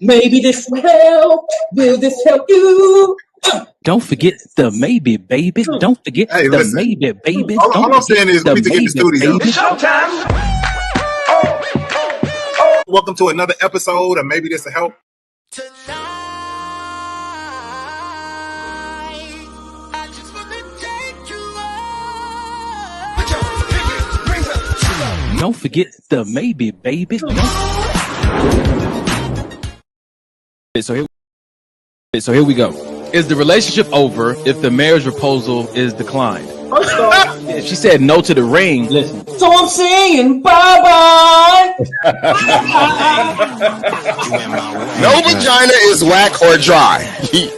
Maybe this will help. Will this help you? Don't forget the maybe, baby. Don't forget the maybe, baby. All I'm saying is we need to get the studio. It's showtime. Welcome to another episode of Maybe This Will Help. Don't forget the maybe, baby. So here we go. Is the relationship over if the marriage proposal is declined? First off, If she said no to the ring, listen. so I'm saying bye-bye. No vagina is whack or dry.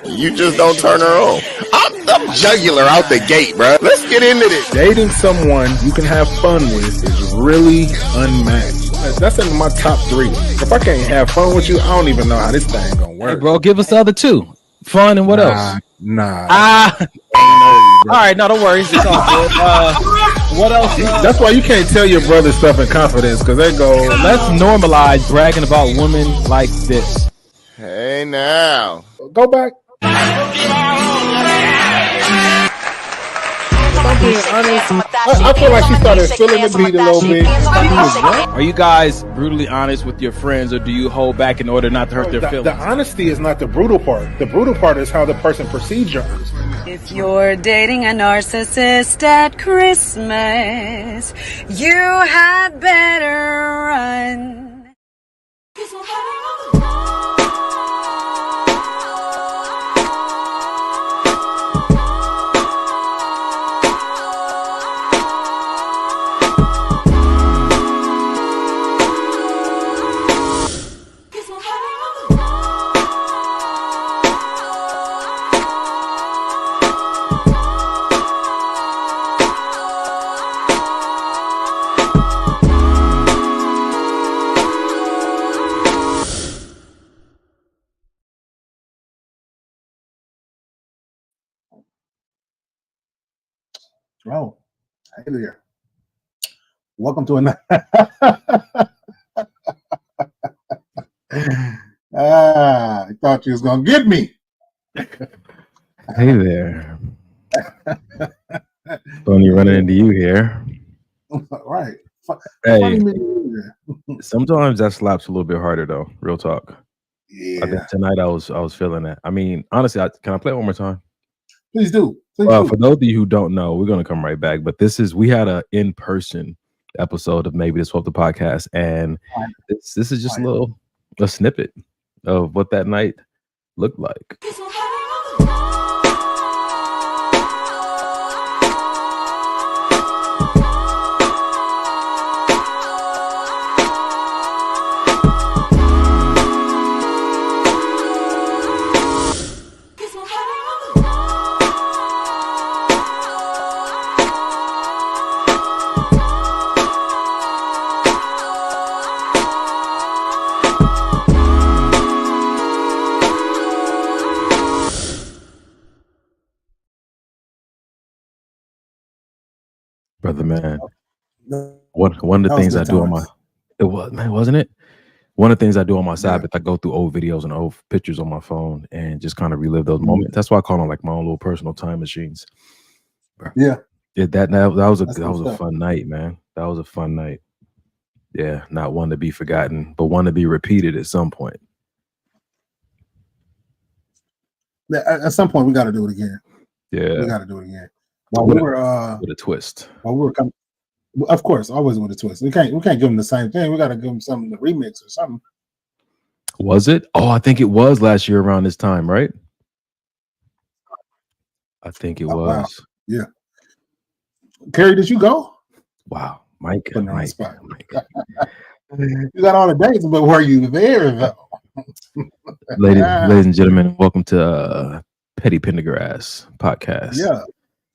You just don't turn her on. I'm jugular out the gate, bro. Let's get into this. Dating someone you can have fun with is really unmatched. That's in my top 3. If I can't have fun with you, I don't even know how this thing gonna work. Hey, bro, give us the other two. Fun and what else? Nah. All right, no, don't worry. It's all good. What else? That's why you can't tell your brother stuff in confidence, because they go, Let's normalize bragging about women like this. Hey, now. go back. I'm being honest. I feel like she started feeling the beat a little bit. Are you guys brutally honest with your friends, or do you hold back in order not to hurt their feelings? The honesty is not the brutal part. The brutal part is how the person perceives your honesty. If you're dating a narcissist at Christmas, you had better run. Oh, hey there. Welcome to another. I thought you was gonna get me. Hey there. Tony running into you here. Right. Hey, sometimes that slaps a little bit harder though. Real talk. Yeah. I think tonight I was feeling that. I mean, honestly, can I play it one more time? Please do. For those of you who don't know, we're gonna come right back. But we had a in-person episode of Maybe This Will Help the podcast, and this is just a snippet of what that night looked like. Brother man, one of the things I do on wasn't it? One of the things I do on my Sabbath, I go through old videos and old pictures on my phone and just kind of relive those moments. That's why I call them like my own little personal time machines. Yeah. That was a fun night, man. That was a fun night. Yeah, not one to be forgotten, but one to be repeated at some point. At some point, we got to do it again. Yeah, we got to do it again. While we were with a twist. While we were coming, of course, always with a twist. We can't give them the same thing. We got to give them something to remix or something. Was it? Oh, I think it was last year around this time, right? I think it was. Wow. Yeah. Carrie, did you go? Wow, Mike. You got all the dates, but were you there though? Ladies and gentlemen, welcome to Petty Pendergrass podcast.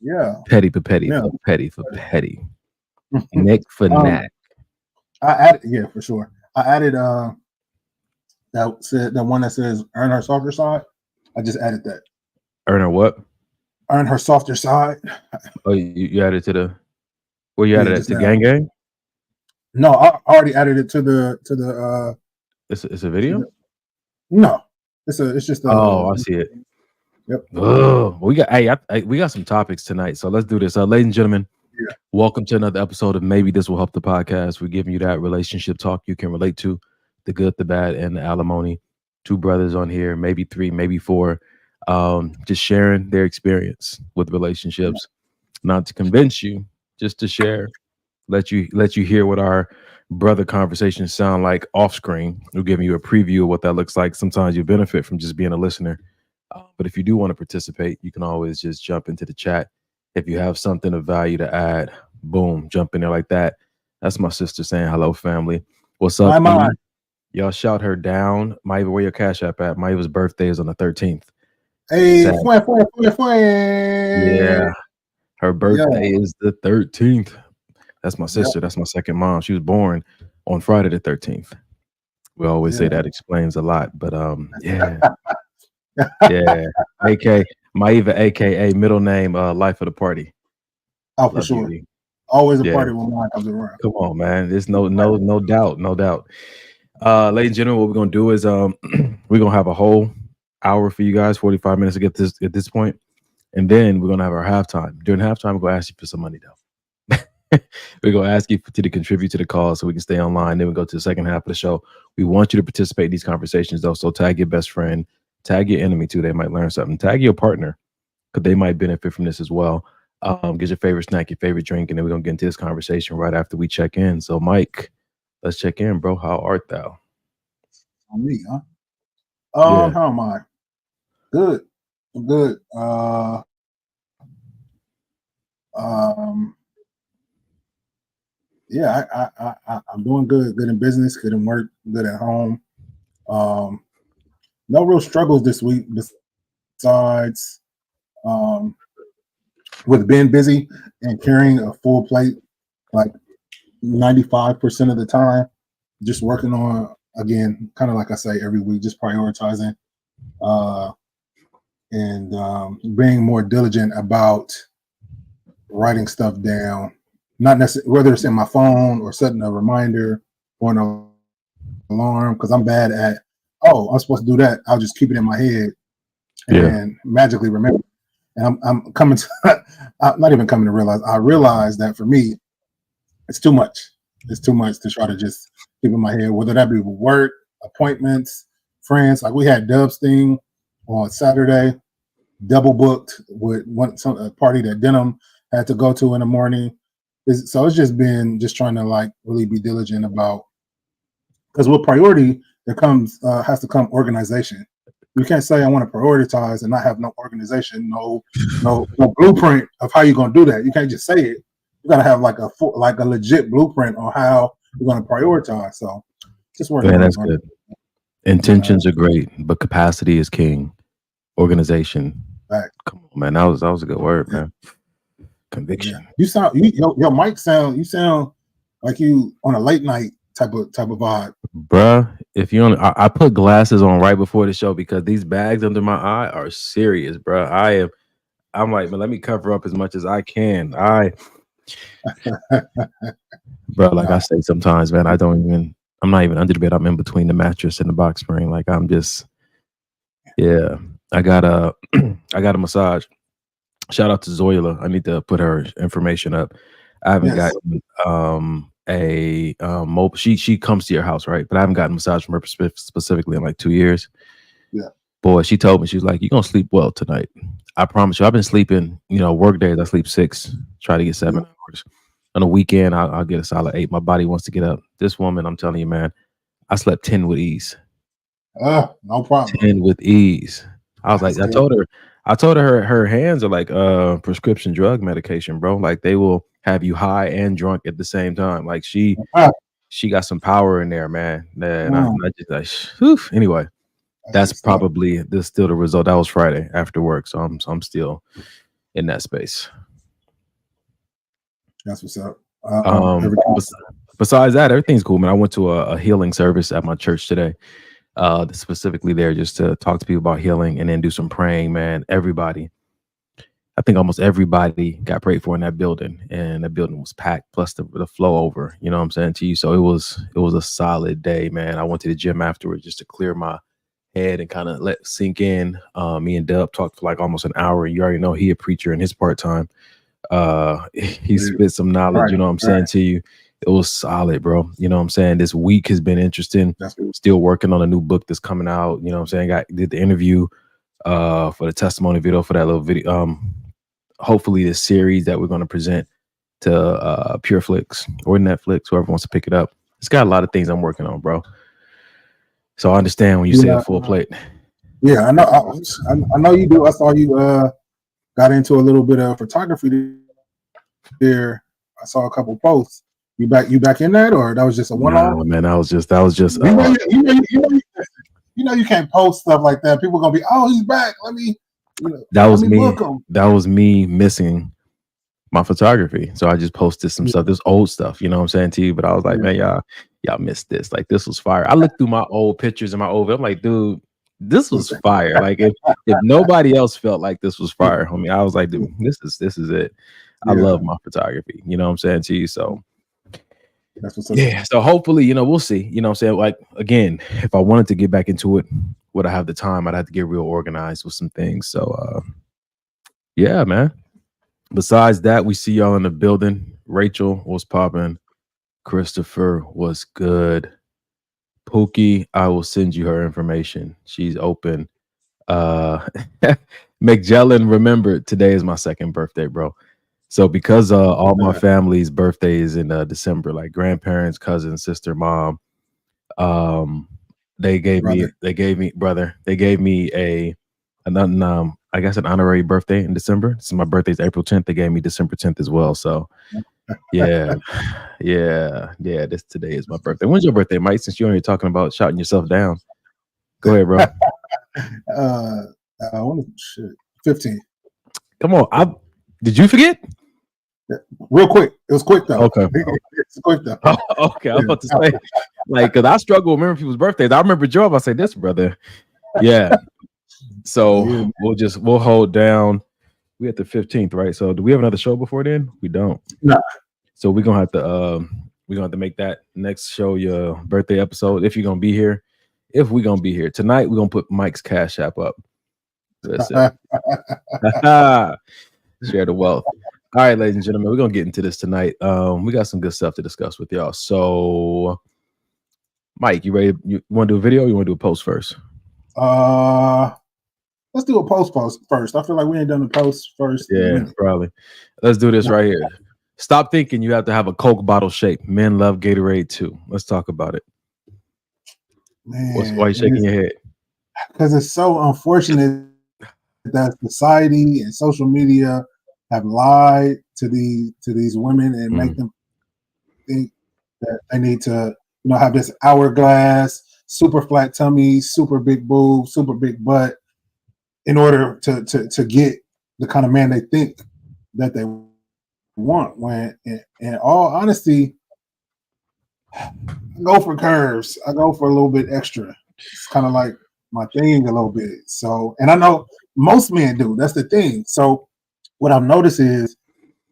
Yeah. Petty for petty, Yeah. petty for petty. Neck for neck. I added, for sure. I added that one that says earn her softer side. I just added that. Earn her what? Earn her softer side. Oh, you added to the where you added it to Gang Gang? No, I already added it to the It's a video? No, it's just Oh, I see it. Yep. Oh, we got we got some topics tonight, so let's do this. Ladies and gentlemen, welcome to another episode of Maybe This Will Help the Podcast. We're giving you that relationship talk you can relate to, the good, the bad, and the alimony. Two brothers on here, maybe three, maybe four, just sharing their experience with relationships, not to convince you, just to share, let you hear what our brother conversations sound like off screen. We're giving you a preview of what that looks like. Sometimes you benefit from just being a listener. But if you do want to participate, you can always just jump into the chat. If you have something of value to add, boom, jump in there like that. That's my sister saying hello, family. What's up? Y'all shout her down. Maiva, where your Cash App at? Maiva's birthday is on the 13th. Hey, yeah, her birthday is the 13th. That's my sister. That's my second mom. She was born on Friday the 13th. We always say that explains a lot, but yeah. Yeah, Maiva, aka middle name, life of the party. Oh, for sure. Always a party when mine comes around. Come on, man. There's no doubt. Ladies and gentlemen, what we're gonna do is we're gonna have a whole hour for you guys, 45 minutes to get this point, and then we're gonna have our halftime. During halftime, we're gonna ask you for some money though. We're gonna ask you to contribute to the cause so we can stay online. Then we go to the second half of the show. We want you to participate in these conversations though. So tag your best friend. Tag your enemy too. They might learn something. Tag your partner because they might benefit from this as well. Get your favorite snack, your favorite drink, and then we're going to get into this conversation right after we check in. So, Mike, let's check in, bro. How art thou? On me, huh? How am I? Good. I'm good. I'm doing good. Good in business, good in work, good at home. No real struggles this week besides with being busy and carrying a full plate like 95% of the time, just working on, again, kind of like I say every week, just prioritizing and being more diligent about writing stuff down, not necessarily whether it's in my phone or setting a reminder or an alarm, because I'm bad at, I'm supposed to do that. I'll just keep it in my head and magically remember. And I'm coming to, I'm not even coming to realize. I realize that for me, it's too much. It's too much to try to just keep in my head, whether that be with work, appointments, friends. Like we had Dub's thing on Saturday, double booked with a party that Denim had to go to in the morning. So it's just been trying to like really be diligent about, because with priority, there has to come organization. You can't say I want to prioritize and not have no organization, no blueprint of how you're gonna do that. You can't just say it. You gotta have like a legit blueprint on how you're gonna prioritize. So just working. Man, that's good. Intentions are great, but capacity is king. Organization. Right. Come on, man. That was a good word, man. Conviction. You sound your mic sound. You sound like you on a late night type of vibe, bruh. If you I put glasses on right before the show because these bags under my eye are serious, bruh. I'm like, man, let me cover up as much as I can. Bro, like I say sometimes, man, I'm not even under the bed. I'm in between the mattress and the box spring. Like I'm just, I got a massage. Shout out to Zoila. I need to put her information up. I haven't gotten a mobile. She comes to your house, right? But I haven't gotten a massage from her specifically in like 2 years. Yeah. Boy, she told me, she was like, "You're gonna sleep well tonight. I promise you." I've been sleeping, work days, I sleep 6, try to get 7 hours. On a weekend, I'll get a solid 8. My body wants to get up. This woman, I'm telling you, man, I slept 10 with ease. No problem. 10 with ease. I was like, I told her her hands are like prescription drug medication, bro. Like they will have you high and drunk at the same time. Like she got some power in there, man. And I just like, whew. Anyway, that's probably still the result. That was Friday after work, so I'm still in that space. That's what's up. Besides that, everything's cool, man. I went to a healing service at my church today. Specifically there just to talk to people about healing and then do some praying, man. I think almost everybody got prayed for in that building, and the building was packed, plus the flow over, you know what I'm saying to you. So it was a solid day, man. I went to the gym afterwards just to clear my head and kind of let sink in. Me and Dub talked for like almost an hour. You already know he a preacher in his part time. He spit some knowledge, you know what I'm saying, to you. It was solid, bro. You know what I'm saying? This week has been interesting. Still working on a new book that's coming out. You know what I'm saying? Did the interview for the testimony video for that little video. Hopefully this series that we're going to present to PureFlix or Netflix, whoever wants to pick it up. It's got a lot of things I'm working on, bro. So I understand when you say a full plate. Yeah, I know. I know you do. I saw you got into a little bit of photography there. I saw a couple posts. You back in that, or that was just a one-off? No, man, that was just. You know, you can't post stuff like that. People are gonna be, oh, he's back. Let me. That was me. That was me missing my photography. So I just posted some stuff, this old stuff. You know what I'm saying to you? But I was like, man, y'all missed this. Like, this was fire. I looked through my old pictures and my old. I'm like, dude, this was fire. Like, if nobody else felt like this was fire, homie, I was like, dude, this is it. I love my photography. You know what I'm saying to you? So. That's what's So hopefully, you know, we'll see. You know what I'm saying? Like, again, if I wanted to get back into it, would I have the time? I'd have to get real organized with some things. So yeah, man. Besides that, we see y'all in the building. Rachel was popping. Christopher was good. Pookie, I will send you her information. She's open. McJellen, remember, today is my second birthday, bro. So because all my family's birthday is in December, like grandparents, cousins, sister, mom, they gave me I guess an honorary birthday in December. So my birthday's April 10th. They gave me December 10th as well. So yeah, today is my birthday. When's your birthday, Mike? Since you're only talking about shouting yourself down, go ahead, bro. 15. Come on, did you forget? Real quick. It was quick though. Okay. It's quick though. Okay. I was about to say, like, because I struggle with remembering people's birthdays. I remember Joe. I say this, brother. Yeah. So we'll hold down. We at the 15th, right? So do we have another show before then? We don't. No. So we're gonna have to make that next show your birthday episode if you're gonna be here. If we're gonna be here tonight, we're gonna put Mike's Cash App up. That's it. Share the wealth. All right, ladies and gentlemen, we're gonna get into this tonight. We got some good stuff to discuss with y'all. So, Mike, you ready? You want to do a video? Or you want to do a post first? Let's do a post first. I feel like we ain't done the post first. Yeah, probably. Let's do this right here. Stop thinking you have to have a Coke bottle shape. Men love Gatorade too. Let's talk about it. Man, why are you shaking your head? Because it's so unfortunate that society and social media have lied to these women and make them think that they need to, have this hourglass, super flat tummy, super big boob, super big butt in order to get the kind of man they think that they want. When in all honesty, I go for curves. I go for a little bit extra. It's kind of like my thing a little bit. So, and I know most men do. That's the thing. So what I've noticed is,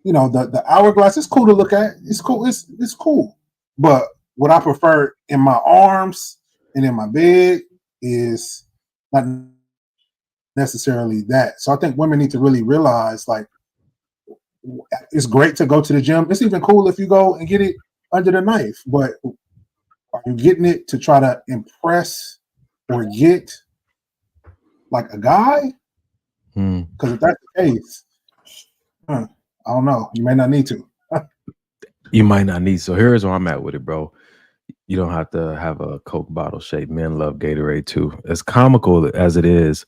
the hourglass is cool to look at. It's cool. It's cool. But what I prefer in my arms and in my bed is not necessarily that. So I think women need to really realize, like, it's great to go to the gym. It's even cool if you go and get it under the knife. But are you getting it to try to impress or get like a guy? Because if that's the case, I don't know. You may not need to. You might not need. So here's where I'm at with it, bro. You don't have to have a Coke bottle shape. Men love Gatorade too. As comical as it is,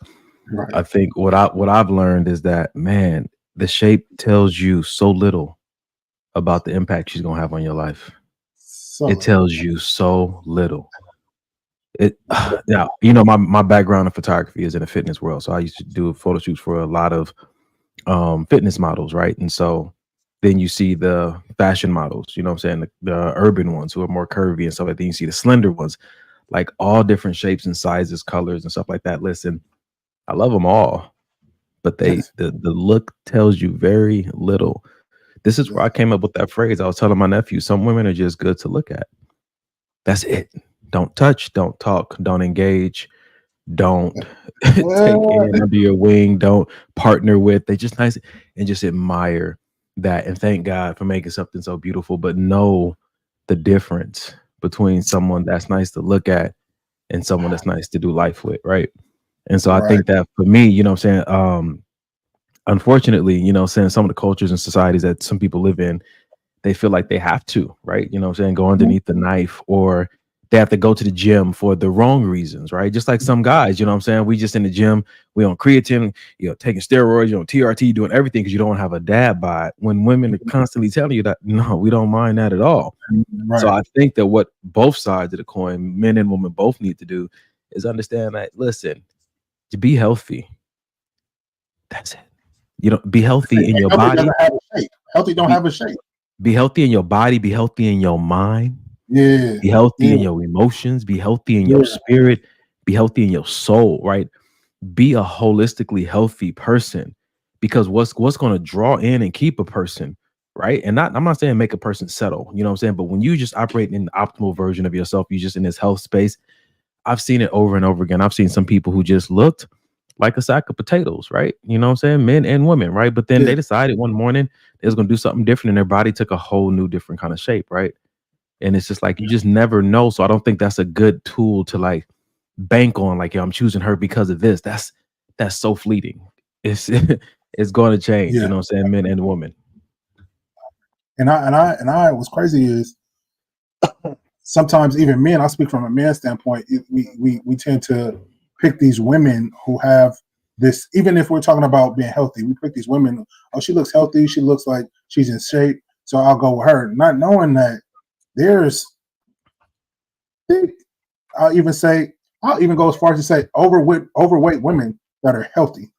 right. I think what I've learned is that, man, the shape tells you so little about the impact she's gonna have on your life. It tells you so little. My background in photography is in the fitness world. So I used to do photo shoots for a lot of fitness models, right? And so then you see the fashion models, you know what I'm saying? The urban ones who are more curvy and stuff like that. You see the slender ones, like all different shapes and sizes, colors and stuff like that. Listen, I love them all, but the look tells you very little. This is where I came up with that phrase. I was telling my nephew, some women are just good to look at. That's it. Don't touch, don't talk, don't engage, don't take in under your wing, don't partner with. They just nice and just admire that and thank God for making something so beautiful, but know the difference between someone that's nice to look at and someone that's nice to do life with, right? And so I think that for me, you know what I'm saying, unfortunately, you know, saying some of the cultures and societies that some people live in, they feel like they have to, right? You know what I'm saying, go underneath the knife, or they have to go to the gym for the wrong reasons, right? Just like some guys, you know what I'm saying? We just in the gym, we on creatine, you know, taking steroids, you know, TRT, doing everything because you don't have a dad bod. When women are constantly telling you that, no, we don't mind that at all. So I think that what both sides of the coin, men and women both need to do is understand that, listen, to be healthy, that's it. You know, be healthy in your body. Have a shape. Healthy don't have a shape. Be healthy in your body, be healthy in your mind. Yeah. Be healthy in your emotions, be healthy in your spirit, be healthy in your soul, right? Be a holistically healthy person, because what's going to draw in and keep a person, right? And I'm not saying make a person settle, you know what I'm saying? But when you just operate in the optimal version of yourself, you just in this health space. I've seen it over and over again. I've seen some people who just looked like a sack of potatoes, right? You know what I'm saying? Men and women, right? But then they decided one morning they was going to do something different and their body took a whole new different kind of shape, right? And it's just like, you just never know. So I don't think that's a good tool to like bank on, like, yo, I'm choosing her because of this. That's so fleeting. It's it's going to change, you know what I'm saying? Men and women. And I what's crazy is sometimes even men, I speak from a man's standpoint, we tend to pick these women who have this, even if we're talking about being healthy, we pick these women, oh, she looks healthy, she looks like she's in shape, so I'll go with her, not knowing that there's, I'll even go as far as to say overweight women that are healthy.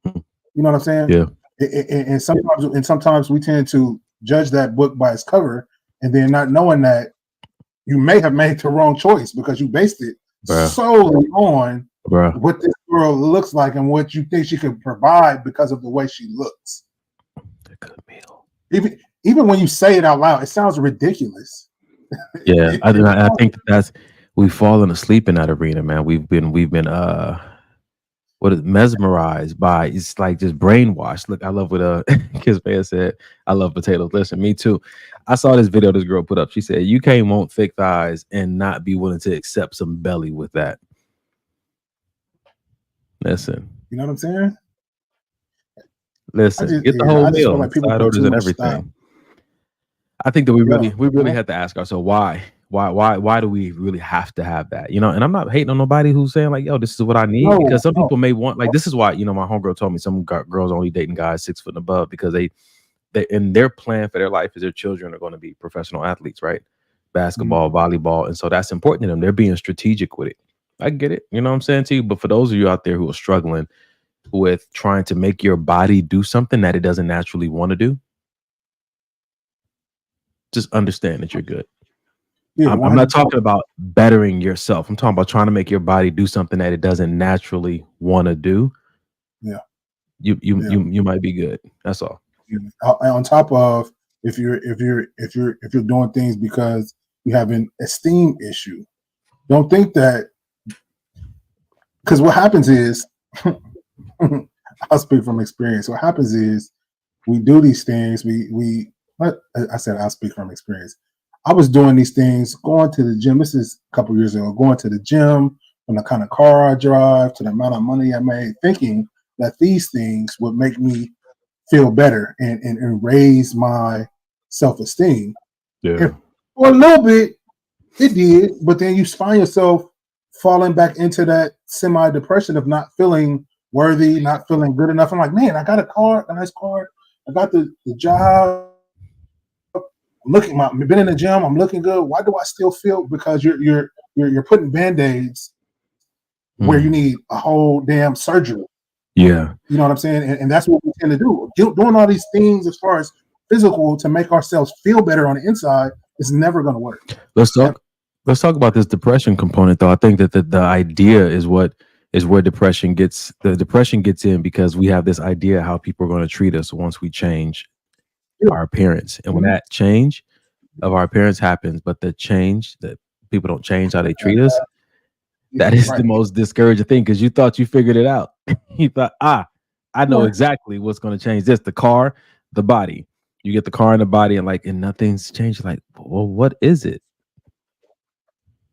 You know what I'm saying? Yeah. And sometimes we tend to judge that book by its cover, and then not knowing that you may have made the wrong choice because you based it solely on what this girl looks like and what you think she could provide because of the way she looks. A good meal. Even when you say it out loud, it sounds ridiculous. Yeah, I think that's, we've fallen asleep in that arena, man. We've been mesmerized by, it's like just brainwashed. Look, I love what Kiss Man said. I love potatoes. Listen, me too. I saw this video this girl put up. She said, you can't want thick thighs and not be willing to accept some belly with that. Listen. You know what I'm saying? Listen, get the whole meal, like side orders and everything. I think that we really had to ask ourselves why do we really have to have that, you know? And I'm not hating on nobody who's saying like, yo, this is what I need, because some people may want, like, this is why, you know, my homegirl told me some girls only dating guys 6 foot and above because they in their plan for their life is their children are going to be professional athletes, right? Basketball, volleyball, and so that's important to them. They're being strategic with it. I get it, you know what I'm saying to you. But for those of you out there who are struggling with trying to make your body do something that it doesn't naturally want to do, just understand that you're good. I'm not talking about bettering yourself. I'm talking about trying to make your body do something that it doesn't naturally want to do. Yeah. You might be good. That's all. On top of if you're doing things because you have an esteem issue, don't think that, because what happens is I'll speak from experience. What happens is we do these things. I said I'll speak from experience. I was doing these things, going to the gym. This is a couple years ago, going to the gym, from the kind of car I drive to the amount of money I made, thinking that these things would make me feel better and raise my self-esteem. Yeah. For a little bit, it did, but then you find yourself falling back into that semi-depression of not feeling worthy, not feeling good enough. I'm like, man, I got a nice car. I got the job. I've been in the gym. I'm looking good. Why do I still feel? Because you're putting Band-Aids where you need a whole damn surgery. Yeah, you know what I'm saying, and that's what we tend to do. Doing all these things as far as physical to make ourselves feel better on the inside is never going to work. Let's talk about this depression component, though. I think that the idea is where depression gets in, because we have this idea how people are going to treat us once we change our appearance, and when that change of our appearance happens, but the change that people don't change how they treat us, That is Right. the most discouraging thing, because you thought you figured it out. You thought, I know Right. exactly what's going to change this: the car, the body. You get the car and the body, and nothing's changed. Like, well, what is it?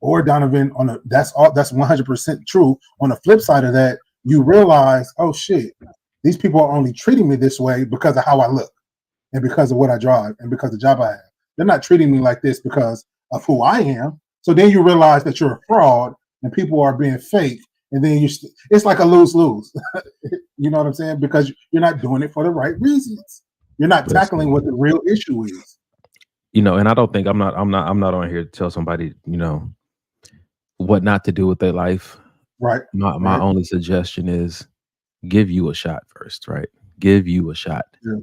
Or Donovan, that's 100% true. On the flip side of that, you realize, oh shit, these people are only treating me this way because of how I look and because of what I drive and because of the job I have. They're not treating me like this because of who I am. So then you realize that you're a fraud and people are being fake. And then it's like a lose-lose. You know what I'm saying? Because you're not doing it for the right reasons. You're not tackling what the real issue is. And I don't think I'm not on here to tell somebody, what not to do with their life. Right. My only suggestion is give you a shot first, right? Give you a shot. Yeah.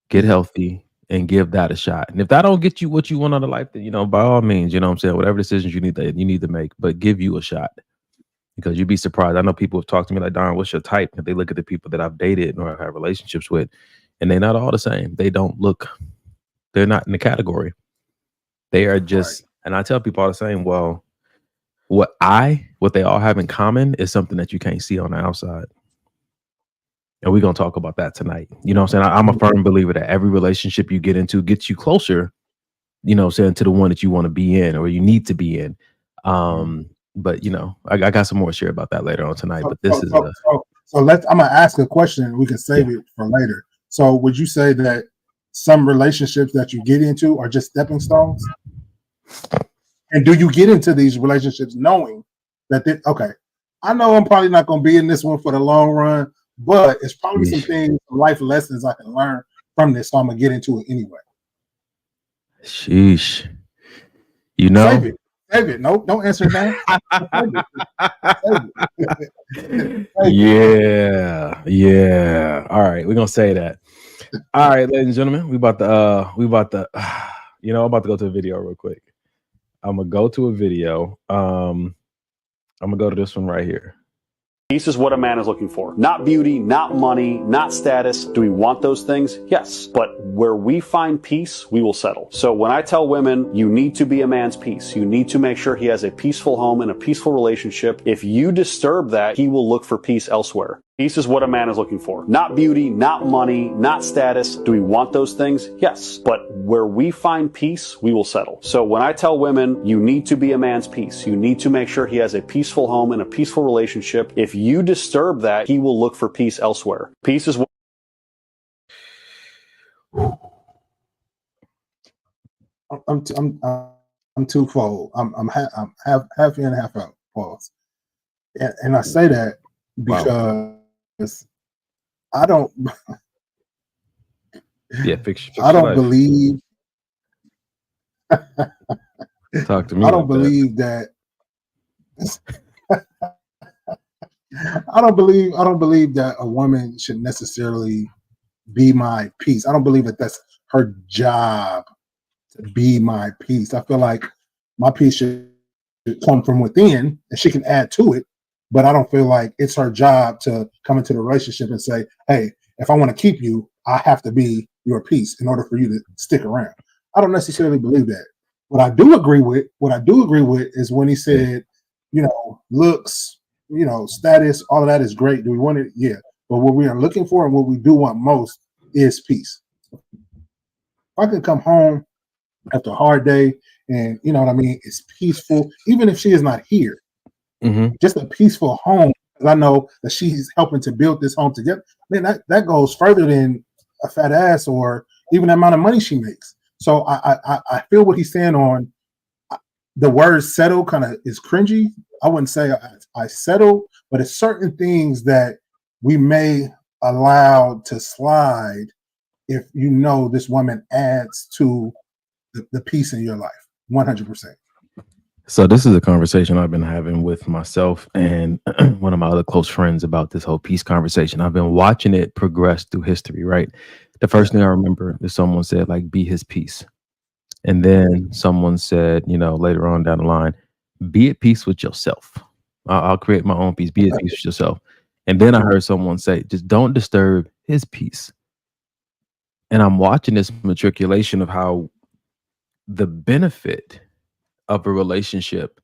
Get healthy and give that a shot. And if that don't get you what you want out of life, then by all means, you know what I'm saying, whatever decisions you need to make, but give you a shot. Because you'd be surprised. I know people have talked to me like, Darn, what's your type? And they look at the people that I've dated or have relationships with, and they're not all the same. They're not in the category. They are just, and I tell people all the same, well, what they all have in common is something that you can't see on the outside. And we're going to talk about that tonight. You know what I'm saying? I'm a firm believer that every relationship you get into gets you closer, to the one that you want to be in or you need to be in. But I got some more to share about that later on tonight. But this is so I'm gonna ask a question. We can save it for later. So would you say that some relationships that you get into are just stepping stones? And do you get into these relationships knowing that I know I'm probably not gonna be in this one for the long run, but it's probably some things, life lessons I can learn from this, so I'm gonna get into it anyway. Sheesh. Save it. No, don't answer now. Yeah. All right, we're gonna say that. All right, ladies and gentlemen, I'm about to go to a video real quick. I'm gonna go to a video. I'm gonna go to this one right here. Peace is what a man is looking for. Not beauty, not money, not status. Do we want those things? Yes. But where we find peace, we will settle. So when I tell women, you need to be a man's peace. You need to make sure he has a peaceful home and a peaceful relationship. If you disturb that, he will look for peace elsewhere. Peace is what a man is looking for. Not beauty, not money, not status. Do we want those things? Yes. But where we find peace, we will settle. So when I tell women, you need to be a man's peace. You need to make sure he has a peaceful home and a peaceful relationship. If you disturb that, he will look for peace elsewhere. Peace is what... I'm twofold. I'm half in, half out. Pause. And I say that because I don't. Fix I don't believe. Talk to me. I don't believe that. I don't believe that a woman should necessarily be my peace. I don't believe that that's her job to be my peace. I feel like my peace should come from within, and she can add to it. But I don't feel like it's her job to come into the relationship and say, hey, if I want to keep you, I have to be your peace in order for you to stick around. I don't necessarily believe that. What I do agree with is when he said, looks, status, all of that is great. Do we want it? Yeah. But what we are looking for and what we do want most is peace. If I can come home after a hard day and, it's peaceful, even if she is not here. Mm-hmm. Just a peaceful home, because I know that she's helping to build this home together. Man, that goes further than a fat ass or even the amount of money she makes. So I feel what he's saying on the word settle kind of is cringy. I wouldn't say I settle, but it's certain things that we may allow to slide if this woman adds to the peace in your life. 100%. So this is a conversation I've been having with myself and one of my other close friends about this whole peace conversation. I've been watching it progress through history, right? The first thing I remember is someone said, like, be his peace. And then someone said, later on down the line, be at peace with yourself. I'll create my own peace. Be at peace with yourself. And then I heard someone say, just don't disturb his peace. And I'm watching this matriculation of how the benefit of a relationship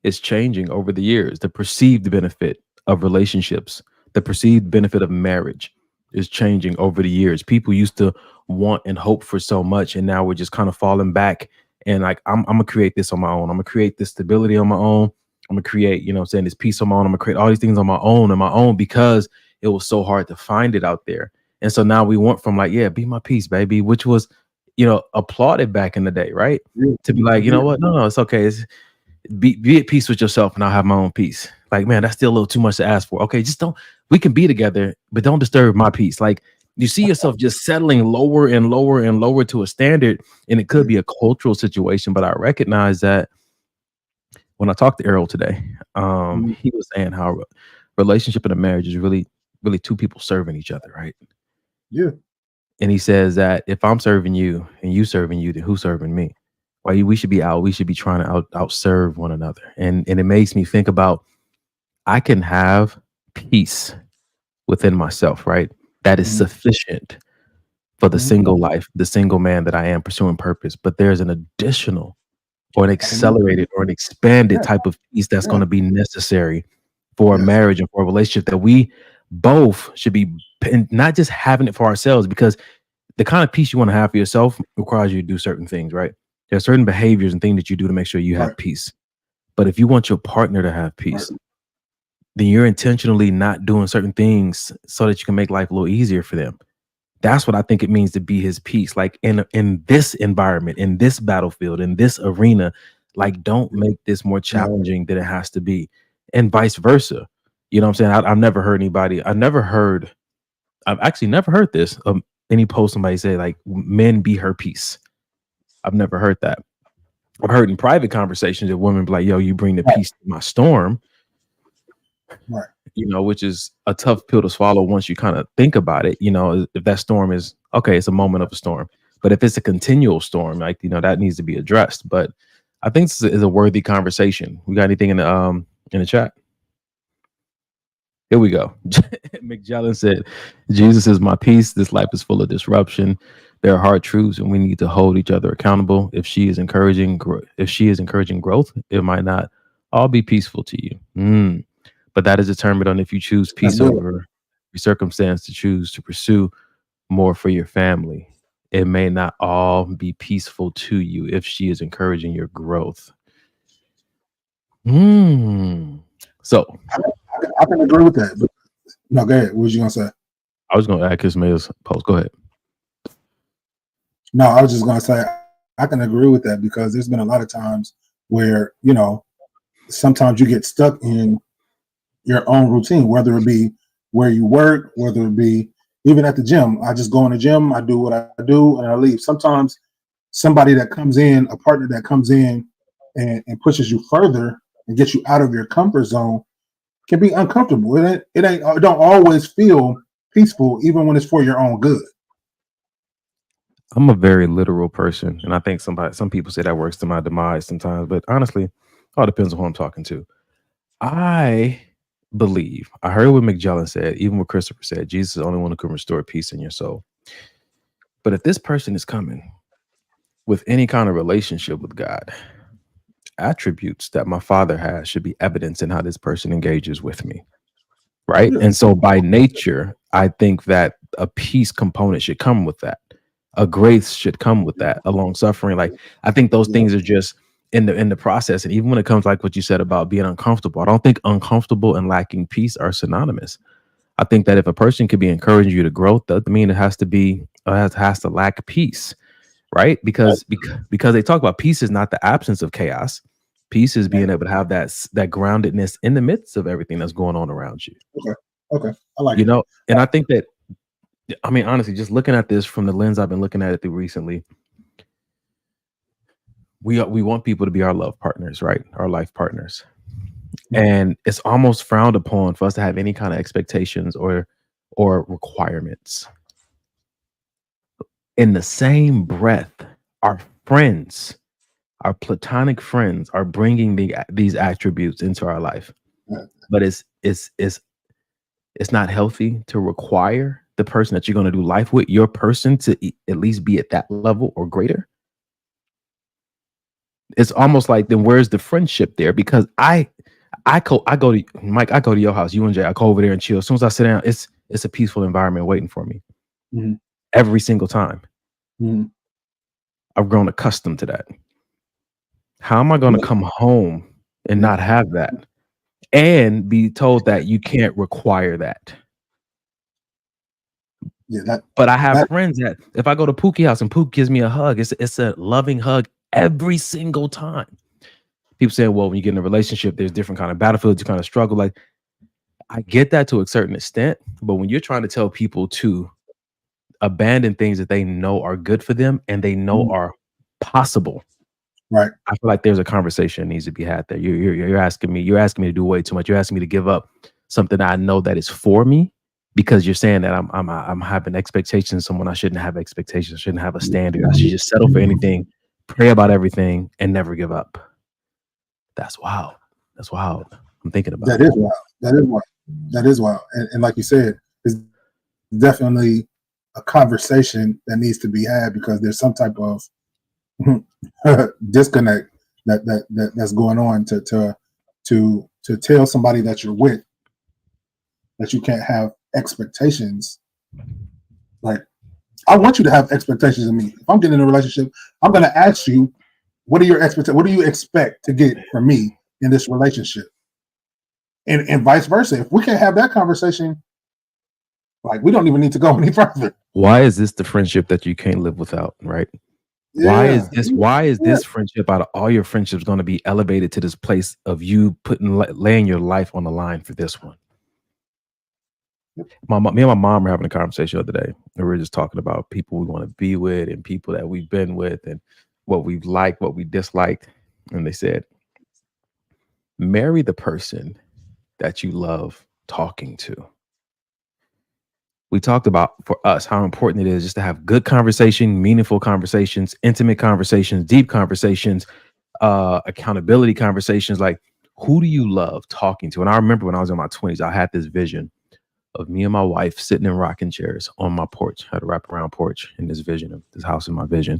is changing over the years. The perceived benefit of relationships, the perceived benefit of marriage is changing over the years. People used to want and hope for so much, and now we're just kind of falling back. And like, I'm gonna create this on my own. I'm gonna create this stability on my own. I'm gonna create, you know what I'm saying, this peace on my own. I'm gonna create all these things on my own because it was so hard to find it out there. And so now we went from like, yeah, be my peace, baby, which was, you know, applauded back in the day, right? To be like, you know what? No, it's okay. Be at peace with yourself and I'll have my own peace. Like, man, that's still a little too much to ask for. Okay, just don't, we can be together, but don't disturb my peace. Like, you see yourself just settling lower and lower and lower to a standard, and it could be a cultural situation. But I recognize that when I talked to Errol today, he was saying how relationship and a marriage is really two people serving each other, right? Yeah. And he says that if I'm serving you and you serving you, then who's serving me? Why we should be trying to outserve one another. And it makes me think about, I can have peace within myself, right? That is sufficient for the single life, the single man that I am pursuing purpose. But there's an additional or an accelerated or an expanded type of peace that's going to be necessary for a marriage and for a relationship, that we both should be not just having it for ourselves, because the kind of peace you want to have for yourself requires you to do certain things, right? There are certain behaviors and things that you do to make sure you have peace. But if you want your partner to have peace, then you're intentionally not doing certain things so that you can make life a little easier for them. That's what I think it means to be his peace. Like in this environment, in this battlefield, in this arena, like, don't make this more challenging than it has to be, and vice versa. You know what I'm saying? I've never heard anybody, I've actually never heard this, any post somebody say like, men be her peace. I've never heard that. I've heard in private conversations that women be like, yo, you bring the peace to my storm. Right. You know, which is a tough pill to swallow once you kind of think about it. You know, if that storm is okay, it's a moment of a storm. But if it's a continual storm, like, you know, that needs to be addressed. But I think this is a worthy conversation. We got anything in the chat? Here we go. McJellen said, Jesus is my peace. This life is full of disruption. There are hard truths, and we need to hold each other accountable. If she is encouraging growth, it might not all be peaceful to you. But that is determined on if you choose peace over your circumstance, to choose to pursue more for your family. It may not all be peaceful to you if she is encouraging your growth. So I can agree with that. But no, go ahead. What was you gonna say? I was gonna add Kiss Mayo's post. Go ahead. No, I was just gonna say I can agree with that, because there's been a lot of times where, you know, sometimes you get stuck in your own routine, whether it be where you work, whether it be even at the gym. I just go in the gym, I do what I do, and I leave. Sometimes somebody that comes in, a partner that comes in and pushes you further and gets you out of your comfort zone, can be uncomfortable. It don't always feel peaceful, even when it's for your own good. I'm a very literal person, and I think some people say that works to my demise sometimes, but honestly, it all depends on who I'm talking to. I believe, I heard what McJellen said, even what Christopher said, Jesus is the only one who can restore peace in your soul. But if this person is coming with any kind of relationship with God, attributes that my father has should be evidence in how this person engages with me, right? And so by nature, I think that a peace component should come with that. A grace should come with that, a long suffering. Like, I think those things are just in the process. And even when it comes, like what you said about being uncomfortable, I don't think uncomfortable and lacking peace are synonymous. I think that if a person could be encouraging you to grow, that doesn't mean it has to be has to lack peace, right? Because they talk about peace is not the absence of chaos. Peace is being able to have that groundedness in the midst of everything that's going on around you. Okay, I like you know, and I think that, I mean, honestly, just looking at this from the lens I've been looking at it through recently, we want people to be our love partners, right? Our life partners. And it's almost frowned upon for us to have any kind of expectations or requirements. In the same breath, our friends, our platonic friends, are bringing these attributes into our life. But it's not healthy to require the person that you're going to do life with, your person, to at least be at that level or greater. it's almost like, then where's the friendship there? Because I go to Mike, I go to your house, you and Jay, I go over there and chill. As soon as I sit down, it's a peaceful environment waiting for me every single time. I've grown accustomed to that. How am I going to come home and not have that and be told that you can't require that? But I have friends that if I go to Pookie house and Pookie gives me a hug, it's a loving hug every single time. People say, well, when you get in a relationship, there's different kind of battlefields, you kind of struggle. Like, I get that to a certain extent, but when you're trying to tell people to abandon things that they know are good for them and they know are possible, right? I feel like there's a conversation that needs to be had there. You're asking me to do way too much. You're asking me to give up something that I know that is for me, because you're saying that I'm having expectations. Someone I shouldn't have expectations. Shouldn't have a standard. I should just settle for anything, pray about everything, and never give up. That's wild. That's wild. I'm thinking about that. Is wild. That is wild. That is wild. And like you said, it's definitely a conversation that needs to be had, because there's some type of disconnect that's going on to tell somebody that you're with that you can't have expectations. Like, I want you to have expectations of me. If I'm getting in a relationship, I'm going to ask you, what are your expectations? What do you expect to get from me in this relationship? And vice versa. If we can't have that conversation, like, we don't even need to go any further. Why is this the friendship that you can't live without, right? Yeah. Why is this friendship out of all your friendships going to be elevated to this place of you laying your life on the line for this one? Me and my mom were having a conversation the other day, and we were just talking about people we want to be with and people that we've been with and what we've liked, what we disliked. And they said, marry the person that you love talking to. We talked about, for us, how important it is just to have good conversation, meaningful conversations, intimate conversations, deep conversations, accountability conversations. Like, who do you love talking to? And I remember when I was in my 20s, I had this vision of me and my wife sitting in rocking chairs on my porch. I had a wraparound porch in this vision of this house in my vision,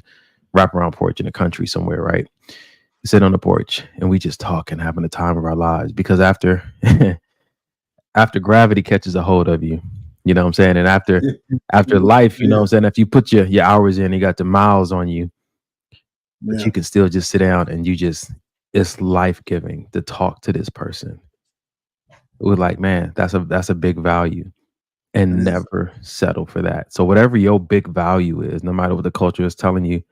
wraparound porch in the country somewhere, right? We sit on the porch and we just talk and having the time of our lives, because after gravity catches a hold of you, you know what I'm saying? And after life, you know what I'm saying? If you put your hours in, you got the miles on you, but you can still just sit down and it's life-giving to talk to this person. We're like, man, that's a big value, and never settle for that. So whatever your big value is, no matter what the culture is telling you,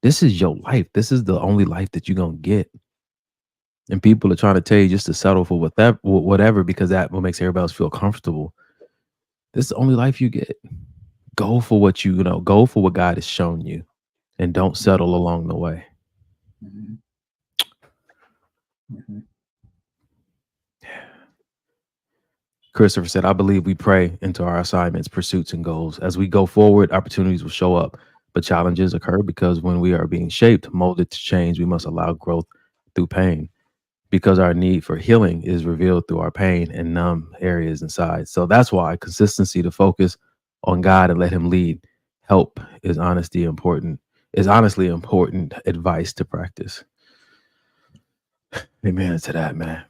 this is your life. This is the only life that you're going to get. And people are trying to tell you just to settle for whatever, because that what makes everybody else feel comfortable. This is the only life you get. Go for what go for what God has shown you, and don't settle along the way. Christopher said, I believe we pray into our assignments, pursuits, and goals. As we go forward, opportunities will show up, but challenges occur because when we are being shaped, molded to change, we must allow growth through pain, because our need for healing is revealed through our pain and numb areas inside. So that's why consistency, to focus on God and let him lead. Help is honestly important advice to practice. Amen to that, man.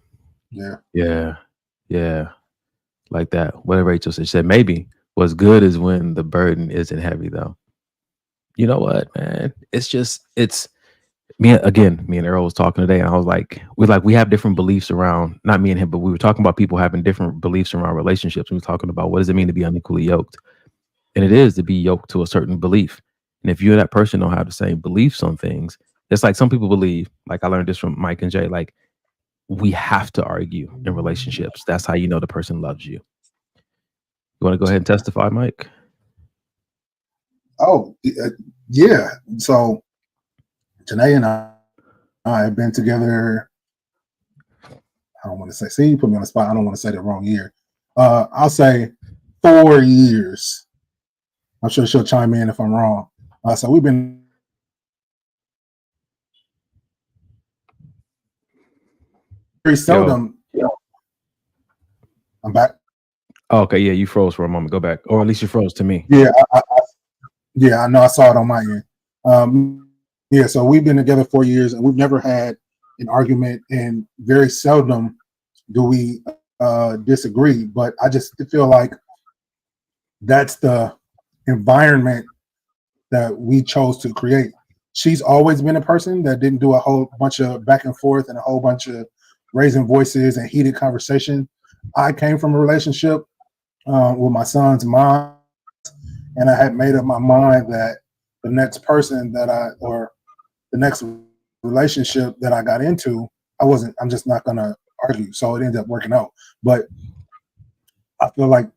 Yeah. Like that. What Rachel said, she said, maybe what's good is when the burden isn't heavy, though. You know what, man? It's me and Earl was talking today, and I was like, we have different beliefs around, not me and him, but we were talking about people having different beliefs around relationships. We were talking about, what does it mean to be unequally yoked? And it is to be yoked to a certain belief. And if you and that person don't have the same beliefs on things, it's like some people believe, like I learned this from Mike and Jay, like, we have to argue in relationships. That's how you know the person loves you. You want to go ahead and testify, Mike? Oh, yeah. So Janae and I have been together, I don't want to say, see, you put me on the spot. I don't want to say the wrong year. I'll say 4 years. I'm sure she'll chime in if I'm wrong. So we've been very seldom. I'm back. Oh, okay, yeah, you froze for a moment. Go back, or at least you froze to me. Yeah, I know. I saw it on my end. Yeah, so we've been together 4 years and we've never had an argument, and very seldom do we disagree. But I just feel like that's the environment that we chose to create. She's always been a person that didn't do a whole bunch of back and forth and a whole bunch of raising voices and heated conversation. I came from a relationship with my son's mom, and I had made up my mind that the next person that the next relationship that I got into, I'm just not gonna argue. So it ended up working out. But I feel like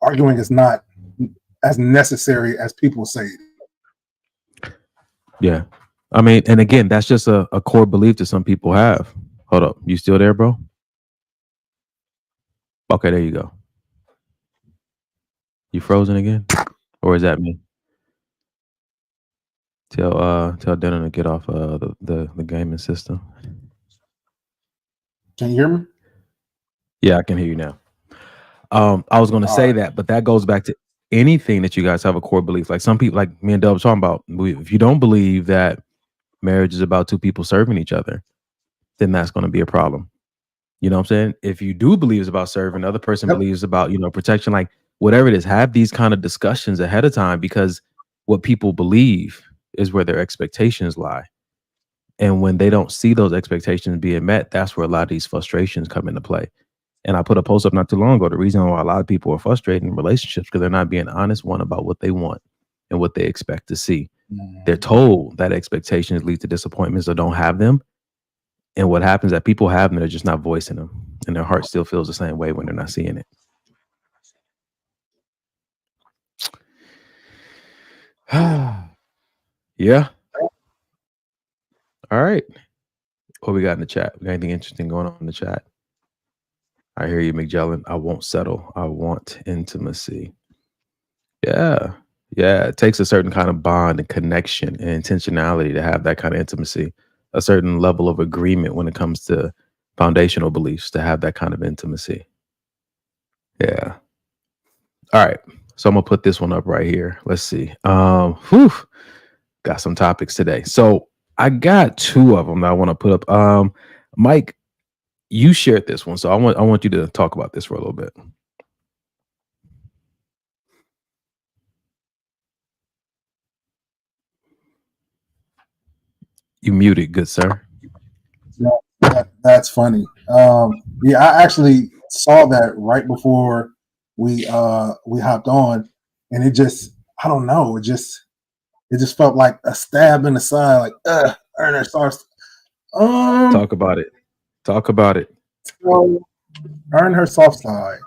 arguing is not as necessary as people say. Yeah. I mean, and again, that's just a core belief that some people have. Hold up. You still there, bro? Okay, there you go. You frozen again? Or is that me? Tell Dennon to get off the gaming system. Can you hear me? Yeah, I can hear you now. I was gonna say that, but that goes back to anything that you guys have a core belief. Like some people, like me and Dub talking about, if you don't believe that marriage is about two people serving each other, then that's going to be a problem. You know what I'm saying? If you do believe it's about serving, the other person believes about, protection, like whatever it is, have these kind of discussions ahead of time, because what people believe is where their expectations lie. And when they don't see those expectations being met, that's where a lot of these frustrations come into play. And I put a post up not too long ago. The reason why a lot of people are frustrated in relationships because they're not being honest, one, about what they want and what they expect to see. They're told that expectations lead to disappointments or don't have them. And what happens is that people have them, they're just not voicing them. And their heart still feels the same way when they're not seeing it. Yeah. All right. What we got in the chat? We got anything interesting going on in the chat? I hear you, McJellin. I won't settle. I want intimacy. Yeah. Yeah. It takes a certain kind of bond and connection and intentionality to have that kind of intimacy, a certain level of agreement when it comes to foundational beliefs, to have that kind of intimacy. Yeah. All right. So I'm going to put this one up right here. Let's see. Got some topics today. So I got two of them that I want to put up. Mike, you shared this one, so I want you to talk about this for a little bit. You muted, good sir. That's funny. Yeah, I actually saw that right before we hopped on, and it just, I don't know, it just felt like a stab in the side, like Erner starts. Talk about it. Talk about it. So, earn her soft side.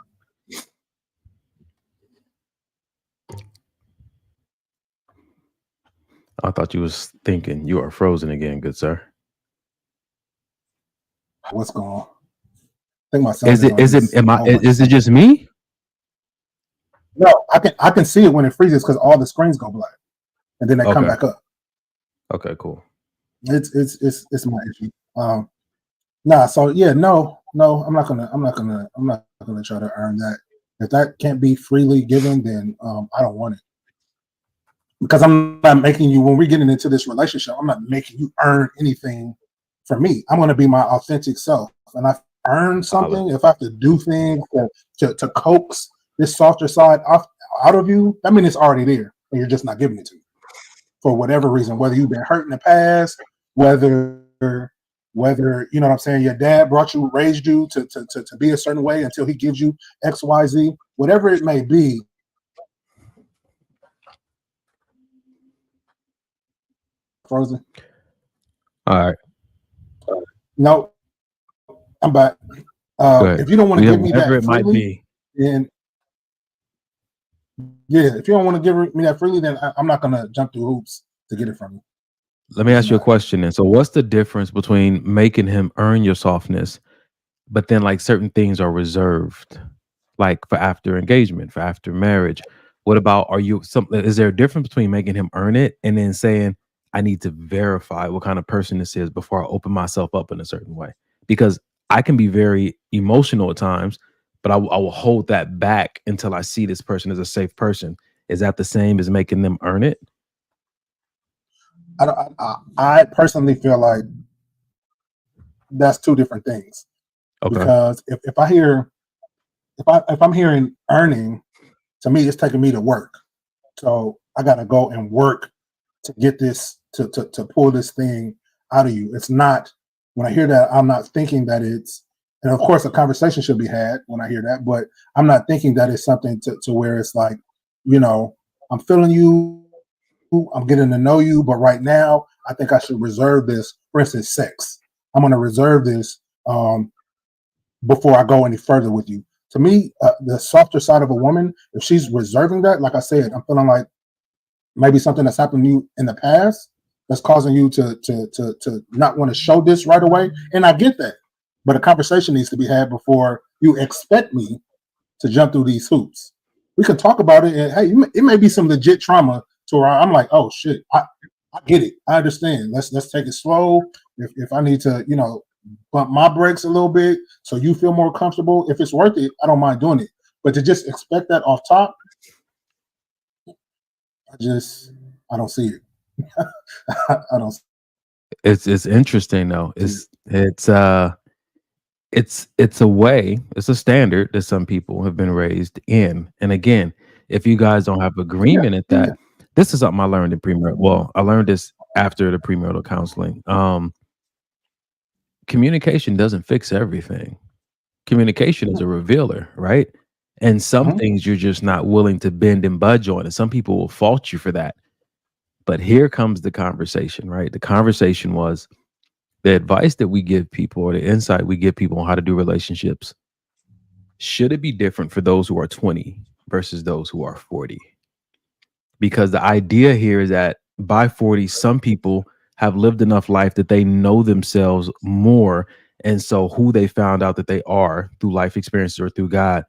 I thought you was thinking. You are frozen again, good sir. What's going on? I think my son is it just me? No, I can see it when it freezes because all the screens go black, and then they come back up. Okay, cool. It's my issue. Nah, so yeah, no, I'm not gonna try to earn that. If that can't be freely given, then I don't want it. Because I'm not making you, when we're getting into this relationship, I'm not making you earn anything from me. I'm gonna be my authentic self. And I earn something, if I have to do things to coax this softer side out of you, I mean it's already there and you're just not giving it to me. For whatever reason, whether you've been hurt in the past, whether you know what I'm saying, your dad raised you to be a certain way until he gives you XYZ, whatever it may be. Frozen. All right. No, I'm back. If you don't want to give me that freely, then yeah, if you don't want to give me that freely, then I'm not gonna jump through hoops to get it from you. Let me ask you a question. And so what's the difference between making him earn your softness, but then like certain things are reserved, like for after engagement, for after marriage? What about, is there a difference between making him earn it and then saying, I need to verify what kind of person this is before I open myself up in a certain way? Because I can be very emotional at times, but I will hold that back until I see this person as a safe person. Is that the same as making them earn it? I personally feel like that's two different things. Okay. Because if I'm hearing earning, to me, it's taking me to work. So I got to go and work to get this, to pull this thing out of you. It's not, when I hear that, I'm not thinking that it's, and of course a conversation should be had when I hear that, but I'm not thinking that it's something to where it's like, I'm feeling you, I'm getting to know you, but right now I think I should reserve this. For instance, sex. I'm going to reserve this before I go any further with you. To me, the softer side of a woman, if she's reserving that, like I said, I'm feeling like maybe something that's happened to you in the past that's causing you to not want to show this right away. And I get that, but a conversation needs to be had before you expect me to jump through these hoops. We can talk about it, and hey, it may be some legit trauma to where I'm like, oh shit, I get it, I understand. Let's take it slow. If I need to, bump my brakes a little bit so you feel more comfortable, if it's worth it, I don't mind doing it. But to just expect that off top, I don't see it. I don't. It's interesting though. It's a way, it's a standard that some people have been raised in. And again, if you guys don't have agreement at that, this is something I learned in premarital. Well, I learned this after the premarital counseling. Communication doesn't fix everything. Communication is a revealer, right? And some things you're just not willing to bend and budge on, and some people will fault you for that. But here comes the conversation, right? The conversation was the advice that we give people, or the insight we give people on how to do relationships. Should it be different for those who are 20 versus those who are 40? Because the idea here is that by 40, some people have lived enough life that they know themselves more. And so who they found out that they are through life experiences or through God,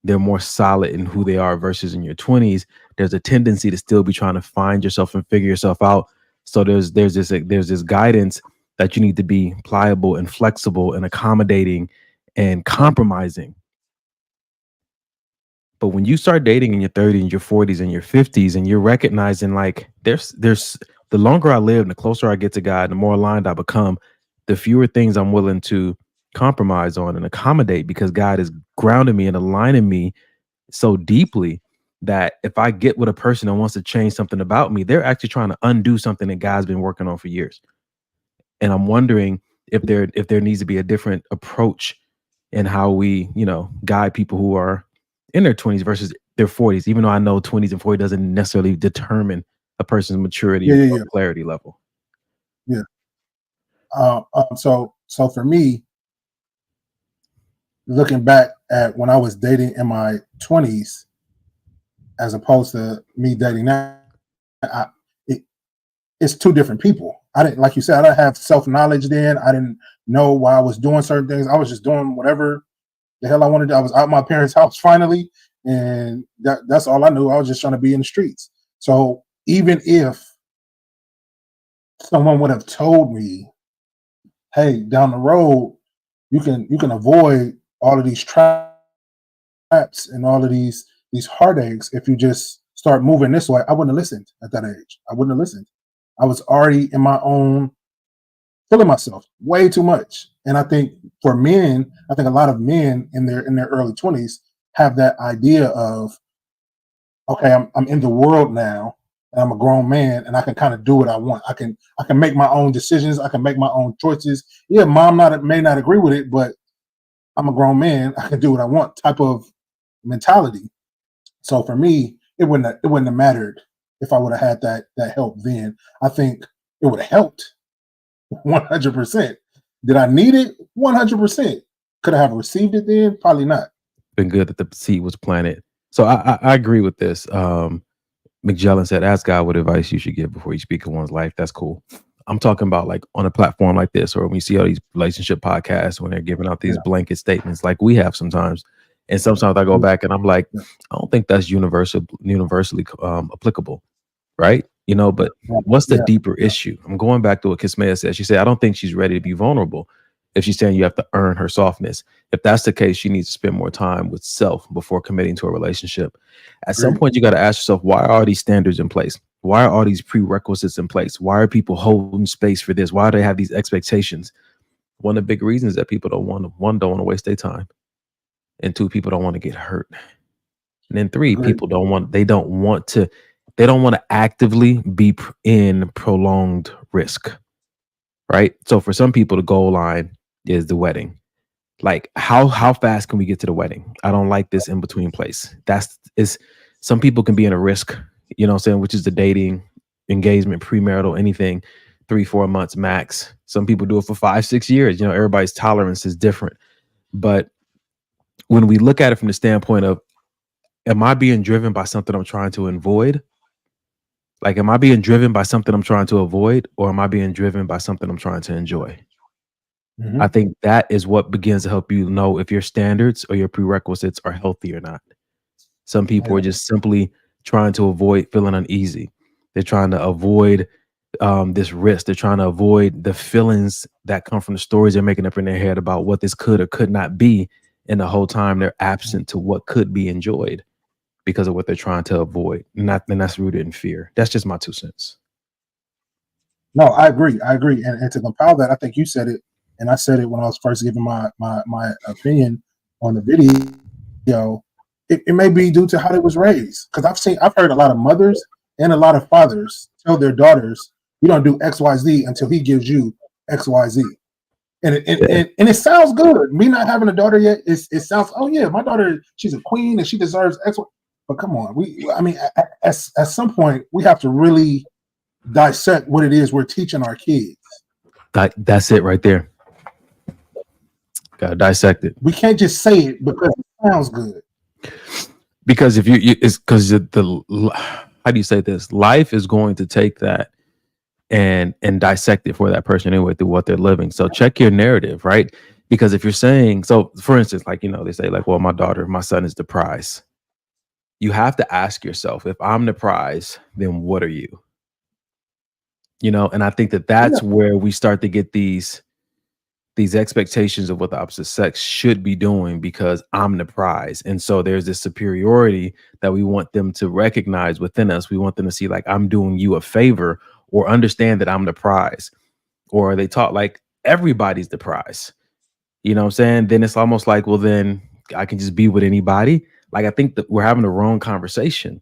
they're more solid in who they are, versus in your 20s, there's a tendency to still be trying to find yourself and figure yourself out. So there's this guidance that you need to be pliable and flexible and accommodating and compromising. But when you start dating in your 30s and your 40s and your 50s, and you're recognizing like there's the longer I live and the closer I get to God, the more aligned I become, the fewer things I'm willing to compromise on and accommodate, because God is grounding me and aligning me so deeply that if I get with a person that wants to change something about me, they're actually trying to undo something that God's been working on for years. And I'm wondering if there needs to be a different approach in how we, guide people who are in their 20s versus their 40s, even though I know 20s and 40 doesn't necessarily determine a person's maturity or clarity level. Yeah. So for me, looking back at when I was dating in my 20s, as opposed to me dating now, it's two different people. I didn't, like you said, I didn't have self-knowledge then. I didn't know why I was doing certain things. I was just doing whatever the hell I wanted to do. I was out my parents' house finally, and that's all I knew. I was just trying to be in the streets. So even if someone would have told me, hey, down the road, you can avoid all of these traps and all of these heartaches if you just start moving this way, I wouldn't have listened at that age. I wouldn't have listened. I was already in my own, feeling myself way too much. And I think for men, I think a lot of men in their early 20s have that idea of, okay, I'm in the world now, and I'm a grown man, and I can kind of do what I want. I can make my own decisions. I can make my own choices. Yeah, mom may not agree with it, but I'm a grown man. I can do what I want type of mentality. So for me, it wouldn't have mattered if I would have had that help then. I think it would have helped 100%. Did I need it? 100%. Could I have received it then? Probably not. Been good that the seed was planted. So I agree with this. McJellin said, ask God what advice you should give before you speak in one's life. That's cool. I'm talking about like on a platform like this, or when you see all these relationship podcasts when they're giving out these blanket statements like we have sometimes. And sometimes I go back and I'm like, I don't think that's universally applicable, right? But what's the deeper issue? I'm going back to what Kismaya said. She said, I don't think she's ready to be vulnerable. If she's saying you have to earn her softness, if that's the case, she needs to spend more time with self before committing to a relationship. At some point, you got to ask yourself, why are these standards in place? Why are all these prerequisites in place? Why are people holding space for this? Why do they have these expectations? One of the big reasons is that people don't want to waste their time. And 2, people don't want to get hurt. And then 3, people don't want to actively be in prolonged risk. Right. So for some people, the goal line is the wedding. Like how fast can we get to the wedding? I don't like this in between place. Some people can be in a risk, you know what I'm saying, which is the dating, engagement, premarital, anything, 3-4 months max. Some people do it for 5-6 years. You know, everybody's tolerance is different. But when we look at it from the standpoint of, am I being driven by something I'm trying to avoid? Like, am I being driven by something I'm trying to avoid, or am I being driven by something I'm trying to enjoy? Mm-hmm. I think that is what begins to help you know if your standards or your prerequisites are healthy or not. Some people are just simply trying to avoid feeling uneasy. They're trying to avoid this risk. They're trying to avoid the feelings that come from the stories they're making up in their head about what this could or could not be. And the whole time they're absent to what could be enjoyed because of what they're trying to avoid. And that's rooted in fear. That's just my 2 cents. No, I agree. And to compile that, I think you said it, and I said it when I was first giving my opinion on the video. It may be due to how they was raised. Because I've heard a lot of mothers and a lot of fathers tell their daughters, you don't do XYZ until he gives you XYZ. And it sounds good. Me not having a daughter yet, it sounds, oh yeah, my daughter, she's a queen and she deserves X. But come on, at some point we have to really dissect what it is we're teaching our kids. That's it right there. Gotta dissect it. We can't just say it because it sounds good. Because if it's because how do you say this? Life is going to take that and dissect it for that person anyway through what they're living. So check your narrative, right? Because if you're saying, so for instance, like, you know, they say like, well, my son is the prize. You have to ask yourself, if I'm the prize, then what are you? You know, and I think that's where we start to get these expectations of what the opposite sex should be doing, because I'm the prize. And so there's this superiority that we want them to recognize within us. We want them to see like, I'm doing you a favor, or understand that I'm the prize. Or they talk like everybody's the prize. You know what I'm saying? Then it's almost like, well, then I can just be with anybody. Like, I think that we're having the wrong conversation.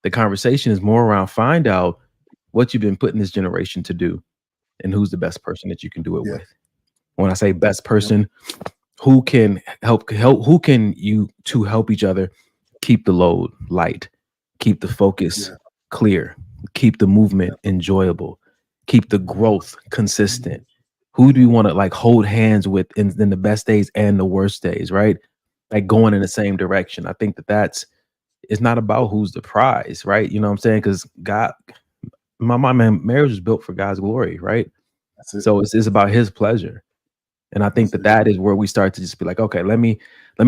The conversation is more around find out what you've been put in this generation to do and who's the best person that you can do it with. When I say best person, who can help, who can you to help each other keep the load light, keep the focus clear, keep the movement enjoyable, keep the growth consistent. Who do you want to like hold hands with in the best days and the worst days, right? Like going in the same direction. I think it's not about who's the prize, right? You know what I'm saying? Because God, my man, marriage is built for God's glory, right? So it's about his pleasure. And I think that is where we start to just be like, okay, let me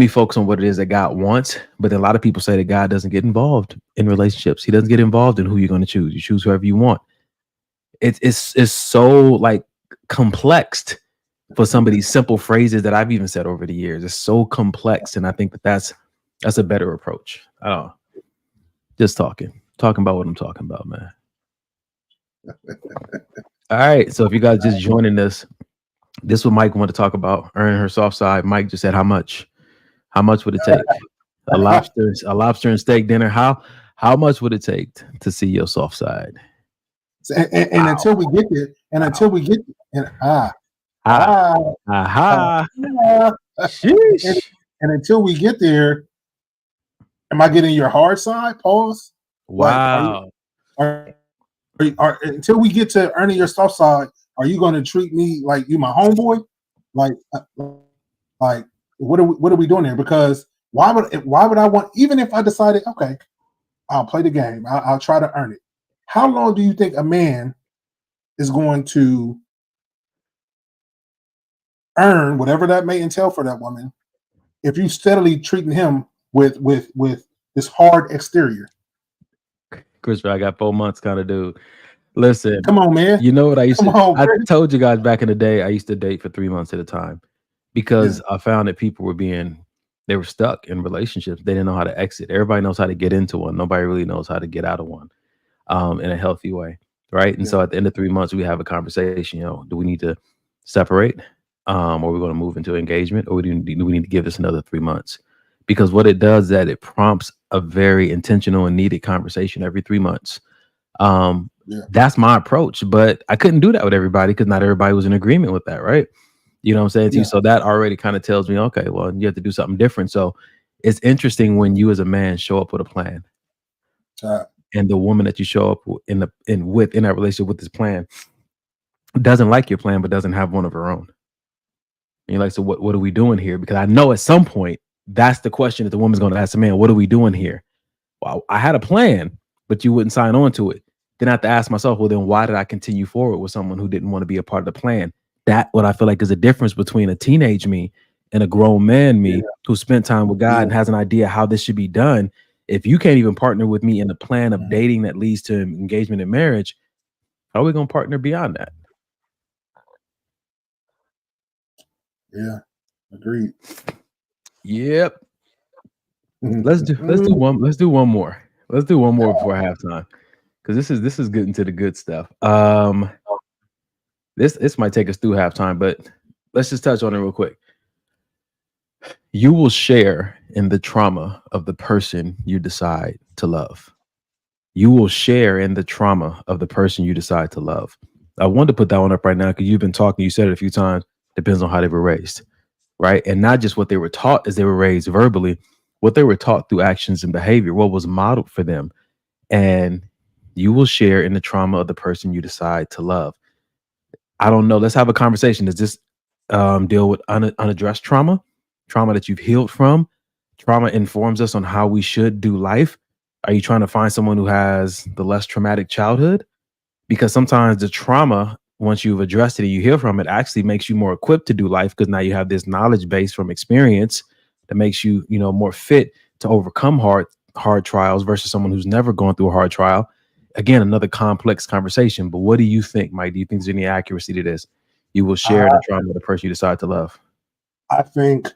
focus on what it is that God wants. But then a lot of people say that God doesn't get involved in relationships. He doesn't get involved in who you're going to choose. You choose whoever you want. It's so like complexed for some of these simple phrases that I've even said over the years. It's so complex. And I think that's a better approach. I don't know. Just talking about what I'm talking about, man. All right. So if you guys just joining us, this is what Mike wanted to talk about, earning her soft side. Mike just said, how much would it take? A lobster and steak dinner. How much would it take to see your soft side? And until we get there, and until we get and until we get there, am I getting your hard side? Pause. Wow. Like, until we get to earning your soft side, are you going to treat me like you my homeboy? Like what are we doing here? Because why would I want, even if I decided, okay, I'll play the game, I'll try to earn it. How long do you think a man is going to earn whatever that may entail for that woman if you steadily treating him with this hard exterior? Chris, I got 4 months kind of dude. Listen, come on, man. You know what I used to? I told you guys back in the day, I used to date for 3 months at a time because I found that people they were stuck in relationships. They didn't know how to exit. Everybody knows how to get into one. Nobody really knows how to get out of one. in a healthy way, right? And so at the end of 3 months, we have a conversation. Do we need to separate, or we're going to move into engagement, or do we need to give this another 3 months? Because what it does is that it prompts a very intentional and needed conversation every 3 months. That's my approach, but I couldn't do that with everybody because not everybody was in agreement with that, right? You know what I'm saying to you? So that already kind of tells me, okay, well, you have to do something different. So it's interesting when you as a man show up with a plan, and the woman that you show up in that relationship with this plan doesn't like your plan, but doesn't have one of her own. And you're like, so what are we doing here? Because I know at some point that's the question that the woman's going to ask the man. What are we doing here? Well, I had a plan, but you wouldn't sign on to it. Then I have to ask myself, well, then why did I continue forward with someone who didn't want to be a part of the plan? That what I feel like is a difference between a teenage me and a grown man me who spent time with God and has an idea how this should be done. If you can't even partner with me in the plan of dating that leads to engagement and marriage, how are we going to partner beyond that? Yeah, agreed. Yep. Let's do one more. Let's do one more before halftime, because this is getting to the good stuff. This might take us through halftime, but let's just touch on it real quick. You will share in the trauma of the person you decide to love. You will share in the trauma of the person you decide to love. I wanted to put that one up right now because you've been talking. You said it a few times. Depends on how they were raised, right? And not just what they were taught as they were raised verbally, what they were taught through actions and behavior, what was modeled for them. And you will share in the trauma of the person you decide to love. I don't know. Let's have a conversation. Does this deal with unaddressed trauma that you've healed from? Trauma informs us on how we should do life. Are you trying to find someone who has the less traumatic childhood? Because sometimes the trauma, once you've addressed it and you heal from it, actually makes you more equipped to do life, because now you have this knowledge base from experience that makes you, more fit to overcome hard trials versus someone who's never gone through a hard trial. Again, another complex conversation. But what do you think, Mike? Do you think there's any accuracy to this? You will share the trauma of the person you decide to love. I think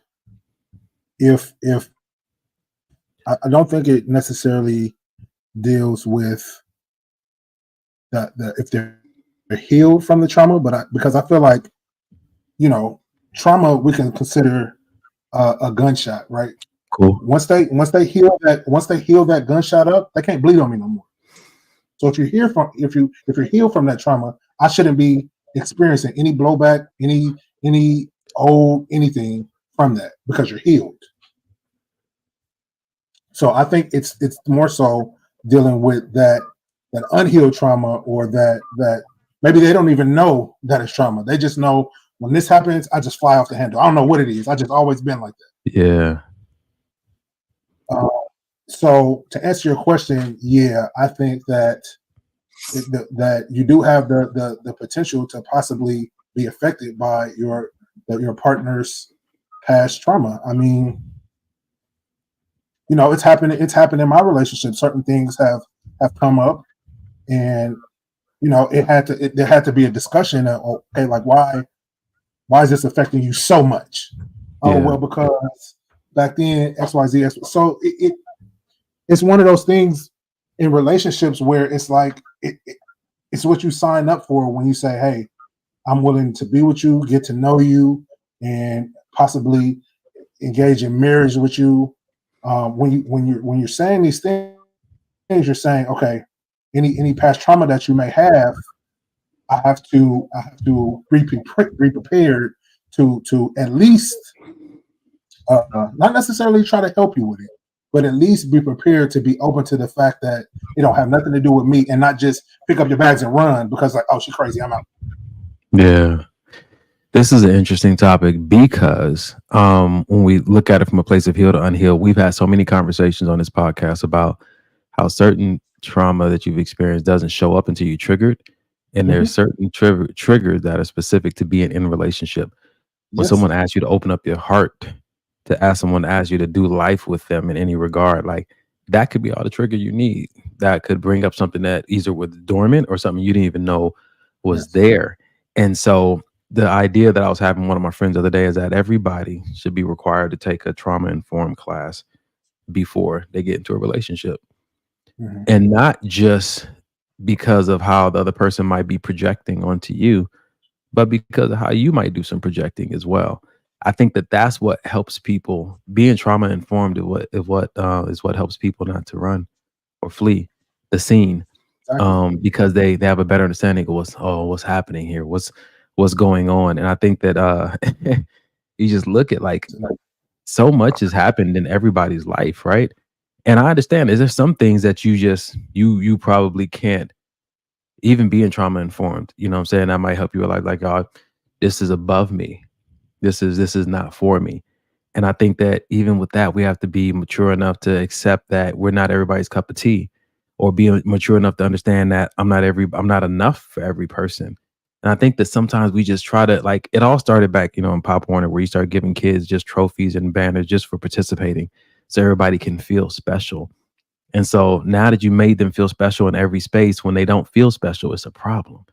if I don't think it necessarily deals with that if they're healed from the trauma, but because I feel like, trauma we can consider a gunshot, right? Cool. Once they heal that gunshot up, they can't bleed on me no more. So if you're healed from that trauma, I shouldn't be experiencing any blowback, any anything from that, because you're healed. So I think it's more so dealing with that unhealed trauma, or that maybe they don't even know that it's trauma. They just know when this happens, I just fly off the handle. I don't know what it is. I just always been like that. Yeah. So to answer your question, I think that that you do have the potential to possibly be affected by your partner's past trauma. I mean, it's happened in my relationship. Certain things have come up, and there had to be a discussion of, okay, like why is this affecting you so much? Yeah. Oh, well, because back then XYZ. So it's one of those things in relationships where it's like it's what you sign up for when you say, hey, I'm willing to be with you, get to know you, and possibly engage in marriage with you. When you're saying these things, you're saying, okay, any past trauma that you may have, I have to be prepared to at least not necessarily try to help you with it, but at least be prepared to be open to the fact that it don't have nothing to do with me, and not just pick up your bags and run because like, oh, she's crazy, I'm out. Yeah. This is an interesting topic because when we look at it from a place of healed to unhealed, we've had so many conversations on this podcast about how certain trauma that you've experienced doesn't show up until you triggered. And there's certain triggers that are specific to being in a relationship. When someone asks you to open up your heart, to ask someone to ask you to do life with them in any regard, like that could be all the trigger you need. That could bring up something that either was dormant or something you didn't even know was there. And so the idea that I was having one of my friends the other day is that everybody should be required to take a trauma-informed class before they get into a relationship. And not just because of how the other person might be projecting onto you, but because of how you might do some projecting as well. I think that that's what helps people. Being trauma informed is what helps people not to run or flee the scene, Exactly. because they have a better understanding of what's happening here, what's going on. And I think that you just look at like so much has happened in everybody's life, right? And I understand, is there some things that you probably can't even being trauma informed, you know what I'm saying? That might help you realize like, oh, this is above me. This is not for me. And I think that even with that, we have to be mature enough to accept that we're not everybody's cup of tea, or be mature enough to understand that I'm not enough for every person. And I think that sometimes we just try to, like, it all started back, in Pop Warner, where you start giving kids just trophies and banners just for participating, so everybody can feel special. And so now that you made them feel special in every space, when they don't feel special, it's a problem.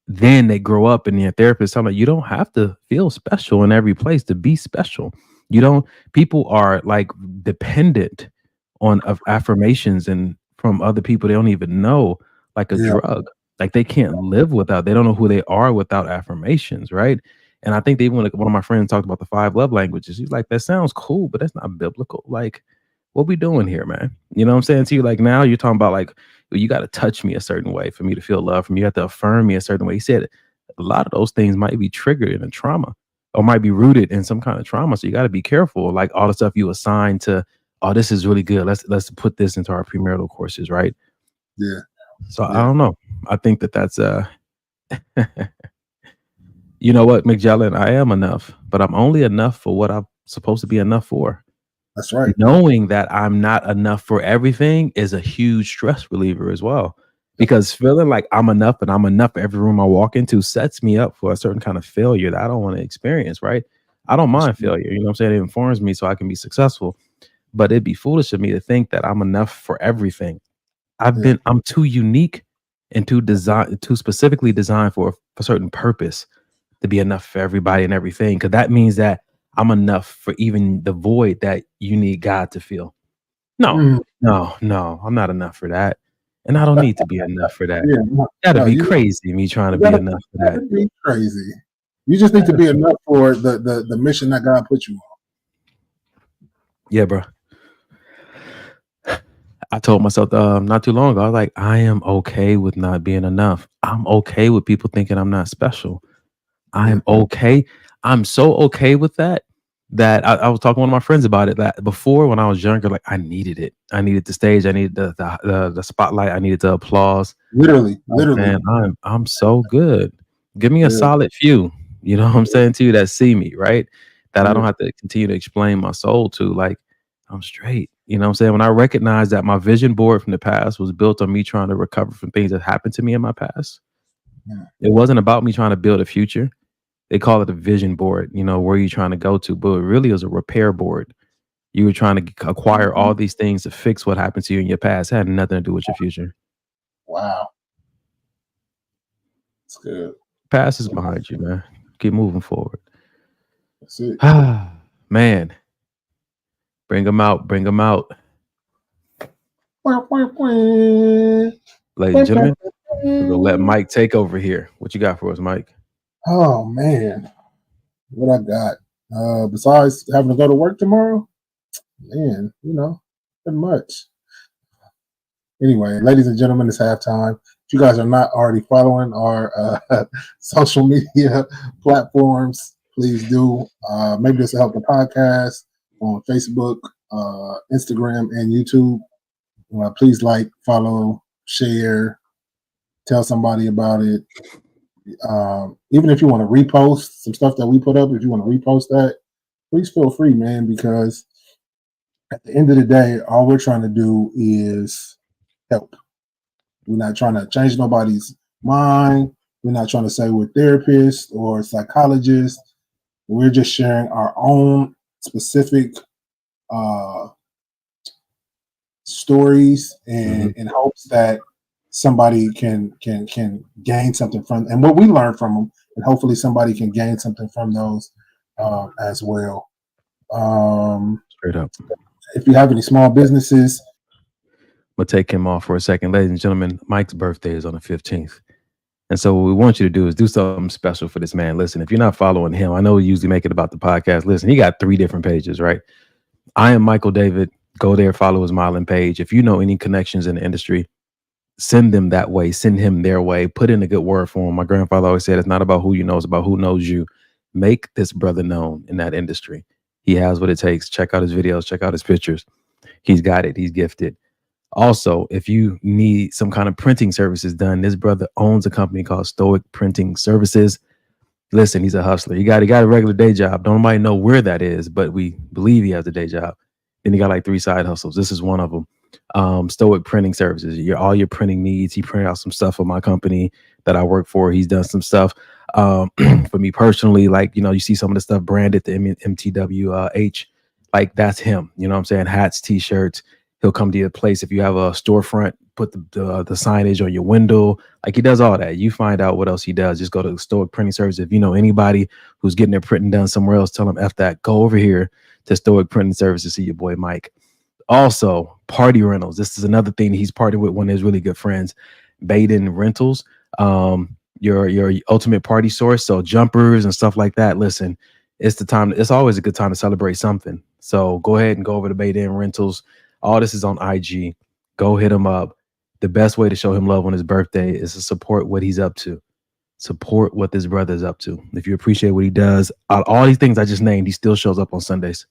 Then they grow up and their therapist tell them, you don't have to feel special in every place to be special. You don't, people are like dependent on of affirmations and from other people they don't even know, like a Yeah. drug. Like they can't live without, they don't know who they are without affirmations, right? And I think they even, like, one of my friends talked about the 5 love languages. He's like, that sounds cool, but that's not biblical. Like, what we doing here, man? You know what I'm saying to you? Like, now you're talking about like, you got to touch me a certain way for me to feel love from you. You have to affirm me a certain way. He said a lot of those things might be triggered in a trauma, or might be rooted in some kind of trauma. So you got to be careful. Like all the stuff you assign to, oh, this is really good. Let's put this into our premarital courses, right? Yeah. So I don't know. I think that's you know what, McJellen, I am enough, but I'm only enough for what I'm supposed to be enough for. That's right. Knowing that I'm not enough for everything is a huge stress reliever as well, because feeling like I'm enough and I'm enough for every room I walk into sets me up for a certain kind of failure that I don't want to experience, right? I don't mind failure, you know what I'm saying? It informs me so I can be successful, but it'd be foolish of me to think that I'm enough for everything. I'm too unique and too specifically designed for a certain purpose to be enough for everybody and everything, because that means that I'm enough for even the void that you need God to fill. No, I'm not enough for that. And I don't need to be enough for that. That'd be crazy, me trying to be enough for that. That'd be crazy. You just need to be enough for the mission that God put you on. Yeah, bro. I told myself not too long ago, I was like, I am okay with not being enough. I'm okay with people thinking I'm not special. I am okay. I'm so okay with that I was talking to one of my friends about it, that before, when I was younger, like I needed it. I needed the stage. I needed the spotlight. I needed the applause. Literally. Man, I'm so good. Give me a solid few. You know what I'm saying to you, that see me, right? That I don't have to continue to explain my soul to. Like, I'm straight. You know what I'm saying? When I recognized that my vision board from the past was built on me trying to recover from things that happened to me in my past. It wasn't about me trying to build a future. They call it a vision board, where you're trying to go to, but it really is a repair board. You were trying to acquire all these things to fix what happened to you in your past. It had nothing to do with your future. Wow. That's good. Past is behind you, man. Keep moving forward. That's it. Man. Bring them out. Bring them out. Ladies and gentlemen, we're going to let Mike take over here. What you got for us, Mike? Oh, man. What I got? Besides having to go to work tomorrow? Man, not much. Anyway, ladies and gentlemen, it's halftime. If you guys are not already following our social media platforms, please do. Maybe this will help the podcast on Facebook, Instagram, and YouTube. Please like, follow, share, tell somebody about it. Even if you want to repost some stuff that we put up, if you want to repost that, please feel free, man, because at the end of the day, all we're trying to do is help. We're not trying to change nobody's mind. We're not trying to say we're therapists or psychologists. We're just sharing our own specific stories and in hopes that somebody can gain something from, and what we learn from them, and hopefully somebody can gain something from those as well. Straight up. If you have any small businesses, gonna take him off for a second. Ladies and gentlemen, Mike's birthday is on the 15th. And so what we want you to do is do something special for this man. Listen, if you're not following him, I know we usually make it about the podcast. Listen, he got 3 different pages, right? I am Michael David. Go there, follow his modeling page. If you know any connections in the industry, send them that way. Send him their way. Put in a good word for him. My grandfather always said, it's not about who you know, it's about who knows you. Make this brother known in that industry. He has what it takes. Check out his videos. Check out his pictures. He's got it. He's gifted. Also, if you need some kind of printing services done, this brother owns a company called Stoic Printing Services. Listen, he's a hustler. He got a regular day job. Don't nobody know where that is, but we believe he has a day job. Then he got like 3 side hustles. This is one of them. Stoic Printing Services. All your printing needs. He printed out some stuff for my company that I work for. He's done some stuff for me personally. Like, you see some of the stuff branded, the MTWH. Like, that's him. You know what I'm saying? Hats, T-shirts. He'll come to your place if you have a storefront, put the signage on your window. Like, he does all that. You find out what else he does. Just go to the Stoic Printing Service. If you know anybody who's getting their printing done somewhere else, tell them F that. Go over here to Stoic Printing Service to see your boy Mike. Also, party rentals. This is another thing he's partnered with one of his really good friends, Baden Rentals. Your ultimate party source. So jumpers and stuff like that. Listen, it's the time. It's always a good time to celebrate something. So go ahead and go over to Baden Rentals. All this is on IG. Go hit him up. The best way to show him love on his birthday is to support what he's up to. Support what this brother is up to. If you appreciate what he does, all these things I just named, he still shows up on Sundays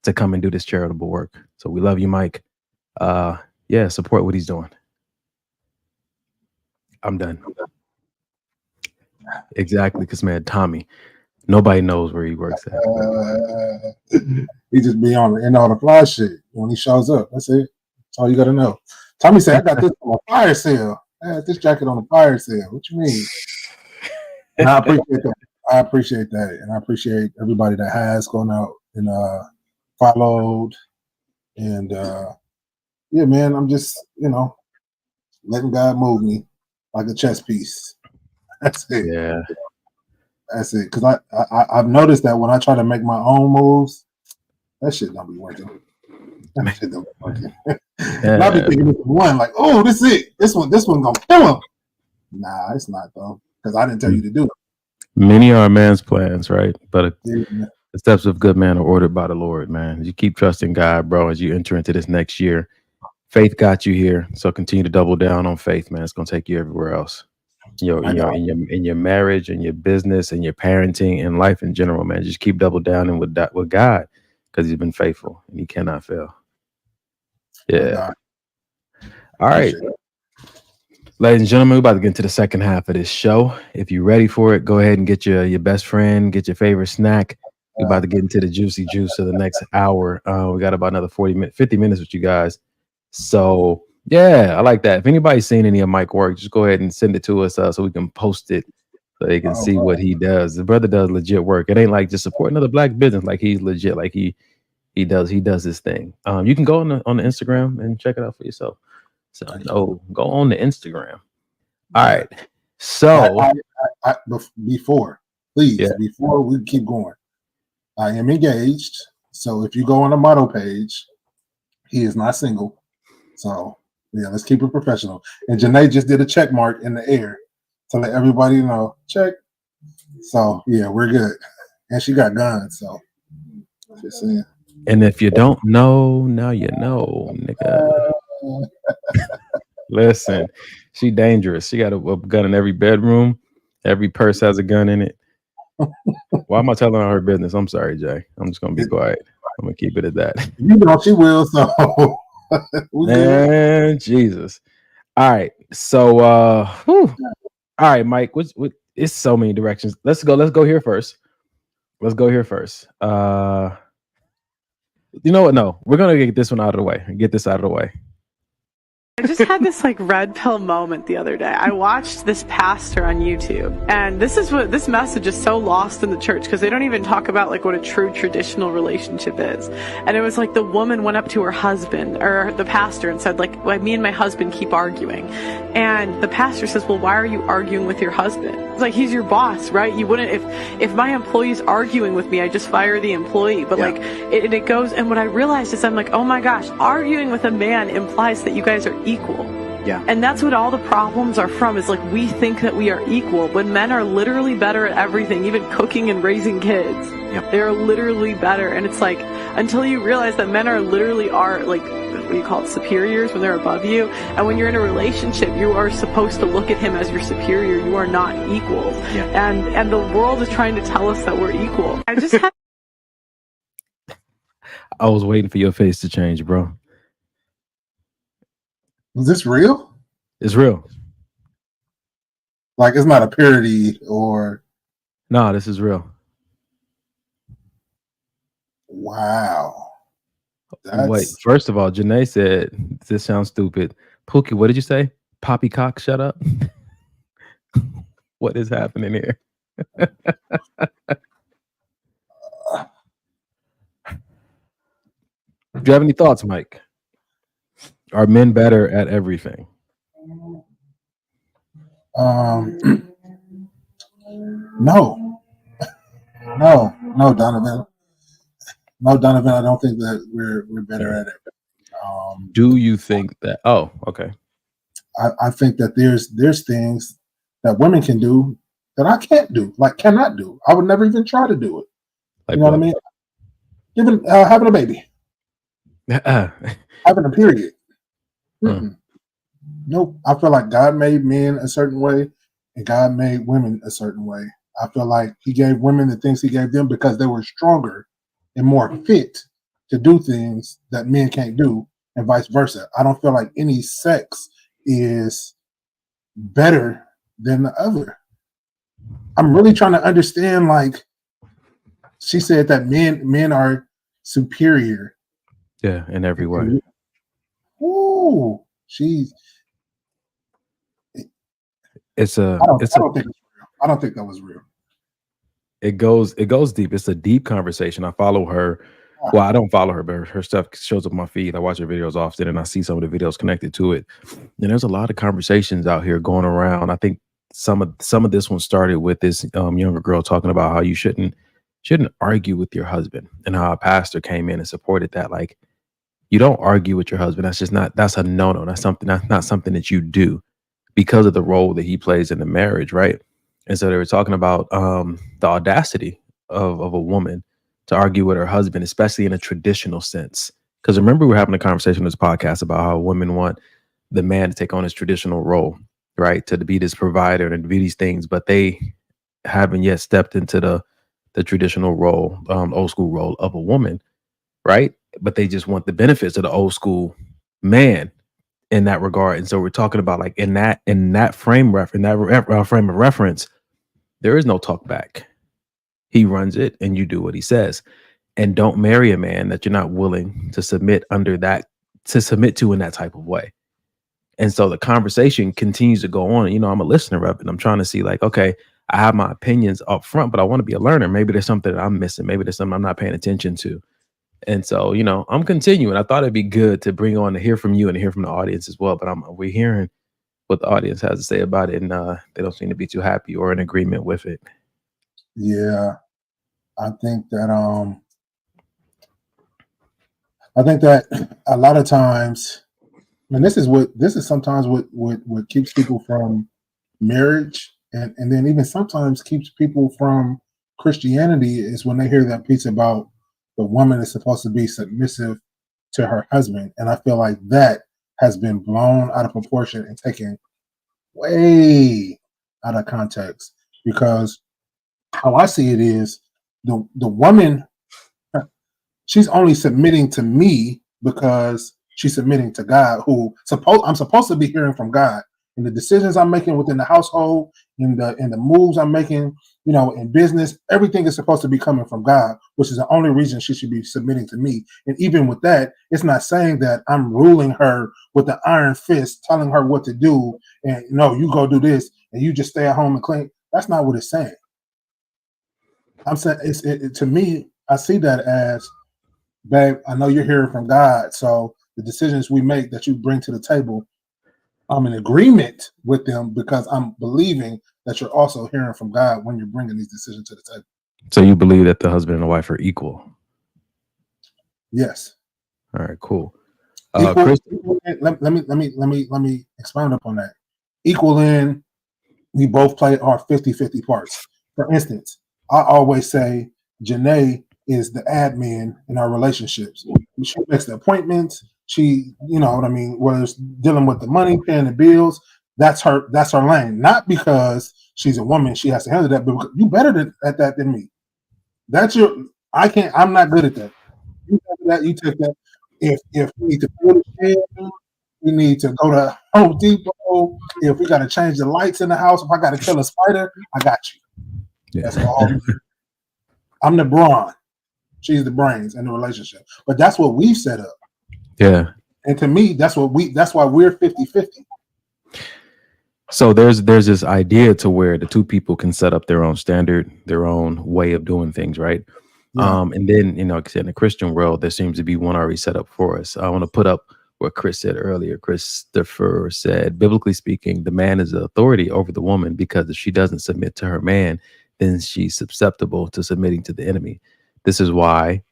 to come and do this charitable work. So we love you, Mike. Yeah, support what he's doing. I'm done. Exactly, because man, Tommy, nobody knows where he works at. He just be on the fly shit when he shows up. That's it. That's all you gotta know. Tommy said, "I got this on a fire sale. I had this jacket on a fire sale. What you mean?" And I appreciate that. I appreciate that, and I appreciate everybody that has gone out and followed. And yeah, man, I'm just letting God move me like a chess piece. That's it. Yeah. That's it. Because I've noticed that when I try to make my own moves, that shit don't be working. That shit don't be working. And I be thinking this one, like, oh, this is it. This one gonna kill him. Nah, it's not though. Because I didn't tell you to do it. Many are a man's plans, right? But the steps of good man are ordered by the Lord, man. You keep trusting God, bro, as you enter into this next year. Faith got you here. So continue to double down on faith, man. It's gonna take you everywhere else. In your marriage and your business and your parenting and life in general, man. Just keep double down with God, because he's been faithful and he cannot fail. Yeah. All right. Ladies and gentlemen, we're about to get into the second half of this show. If you're ready for it, go ahead and get your best friend, get your favorite snack. We're about to get into the juicy juice of the next hour. We got about another 50 minutes with you guys. So yeah, I like that. If anybody's seen any of Mike's work, just go ahead and send it to us so we can post it so they can see what he does. The brother does legit work. It ain't like just support another black business. Like, he's legit. Like he does his thing. You can go on the Instagram and check it out for yourself. So go on the Instagram. All right. So before we keep going, I am engaged. So if you go on the model page, he is not single. So yeah, let's keep it professional. And Janae just did a check mark in the air to let everybody know. Check. So yeah, we're good. And she got guns. So just saying. And if you don't know, now you know, nigga. Listen, she dangerous. She got a gun in every bedroom. Every purse has a gun in it. Why am I telling her business? I'm sorry, Jay. I'm just gonna be quiet. I'm gonna keep it at that. You know she will. So man, Jesus. All right. So all right, Mike. It's so many directions. Let's go here first. You know what? No, we're gonna get this one out of the way. Get this out of the way. I just had this like red pill moment the other day. I watched this pastor on YouTube, and this message is so lost in the church because they don't even talk about like what a true traditional relationship is. And it was like the woman went up to her husband or the pastor and said like, well, me and my husband keep arguing. And the pastor says, well, why are you arguing with your husband? It's like, he's your boss, right? You wouldn't, if my employee's arguing with me, I just fire the employee. But like it goes, and what I realized is I'm like, oh my gosh, arguing with a man implies that you guys are equal. Yeah. And that's what all the problems are from, is like we think that we are equal when men are literally better at everything, even cooking and raising kids. Yep. They're literally better. And it's like, until you realize that men are like, what do you call it, superiors, when they're above you. And when you're in a relationship, you are supposed to look at him as your superior. You are not equals. Yeah. And the world is trying to tell us that we're equal. I just had I was waiting for your face to change, bro. Was this real? It's real. Like, it's not a parody or... No, this is real. Wow. Wait, first of all, Janae said, this sounds stupid. Pookie, what did you say? Poppycock, shut up. What is happening here? Do you have any thoughts, Mike? Are men better at everything? No. No, Donovan. No, Donovan, I don't think that we're better at it. Do you think that? Oh, okay. I think that there's things that women can do that I can't do, like cannot do. I would never even try to do it. Like you know what I mean? Having a baby. Having a period. Nope. I feel like God made men a certain way and God made women a certain way. I feel like he gave women the things he gave them because they were stronger and more fit to do things that men can't do, and vice versa. I don't feel like any sex is better than the other. I'm really trying to understand, like, she said that men are superior. Yeah, in every way. Ooh, I don't think that was real. It goes deep. It's a deep conversation. I follow her. Well, I don't follow her, but her stuff shows up on my feed. I watch her videos often, and I see some of the videos connected to it. And there's a lot of conversations out here going around. I think some of this one started with this younger girl talking about how you shouldn't argue with your husband, and how a pastor came in and supported that. Like, you don't argue with your husband. That's a no-no. That's not something that you do because of the role that he plays in the marriage, right? And so they were talking about the audacity of a woman to argue with her husband, especially in a traditional sense. Because remember, we were having a conversation on this podcast about how women want the man to take on his traditional role, right? To be this provider and to be these things, but they haven't yet stepped into the traditional role, old school role of a woman, right? But they just want the benefits of the old school man in that regard. And so we're talking about, like, in that frame of reference, there is no talk back. He runs it and you do what he says. And don't marry a man that you're not willing to submit to in that type of way. And so the conversation continues to go on. You know, I'm a listener of it. I'm trying to see, like, okay, I have my opinions up front, but I want to be a learner. Maybe there's something that I'm missing. Maybe there's something I'm not paying attention to. And so, you know, I'm continuing. I thought it'd be good to bring on to hear from you and to hear from the audience as well. But we're hearing what the audience has to say about it, and they don't seem to be too happy or in agreement with it. Yeah, I think that a lot of times, and this is sometimes what keeps people from marriage, and then even sometimes keeps people from Christianity, is when they hear that piece about the woman is supposed to be submissive to her husband. And I feel like that has been blown out of proportion and taken way out of context, because how I see it is the woman, she's only submitting to me because she's submitting to God, who I'm supposed to be hearing from God in the decisions I'm making within the household, in the moves I'm making, you know, in business, everything is supposed to be coming from God, which is the only reason she should be submitting to me. And even with that, it's not saying that I'm ruling her with the iron fist, telling her what to do, and no, you go do this, and you just stay at home and clean. That's not what it's saying. I'm saying to me, I see that as, babe, I know you're hearing from God, so the decisions we make that you bring to the table, I'm in agreement with them because I'm believing that you're also hearing from God when you're bringing these decisions to the table. So you believe that the husband and the wife are equal? Yes. All right, cool. Chris, let me expound upon that. Equal in, we both play our 50-50 parts. For instance, I always say Janae is the admin in our relationships. She makes the appointments. She, you know what I mean, whether it's dealing with the money, paying the bills, that's her lane. Not because she's a woman, she has to handle that, but you better at that than me. I'm not good at that. You take that, you take that. If we need to build a shed, we need to go to Home Depot. If we got to change the lights in the house, if I got to kill a spider, I got you. Yeah. That's all. I'm the brawn. She's the brains in the relationship. But that's what we've set up. Yeah. And to me, that's why we're 50-50. So there's this idea to where the two people can set up their own standard, their own way of doing things, right? Yeah. And then, you know, like I said, in the Christian world, there seems to be one already set up for us. I want to put up what Chris said earlier. Christopher said, biblically speaking, the man is the authority over the woman, because if she doesn't submit to her man, then she's susceptible to submitting to the enemy. This is why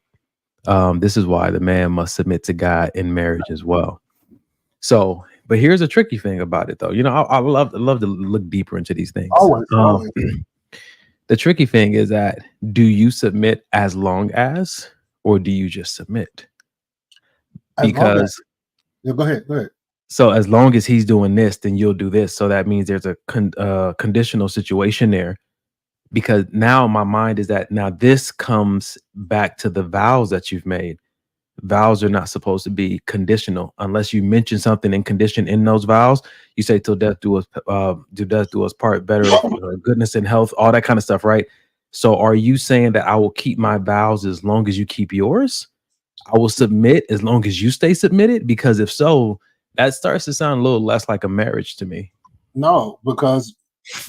the man must submit to God in marriage as well. So, but here's a tricky thing about it, though. You know, I love to look deeper into these things. Always. The tricky thing is that, do you submit as long as, or do you just submit? Because go ahead. So as long as he's doing this, then you'll do this. So that means there's a conditional situation there. Because now my mind is that now this comes back to the vows that you've made. Vows are not supposed to be conditional unless you mention something in condition in those vows. You say till death do us part, better goodness and health, all that kind of stuff, right? So are you saying that I will keep my vows as long as you keep yours? I will submit as long as you stay submitted? Because if so, that starts to sound a little less like a marriage to me. No, because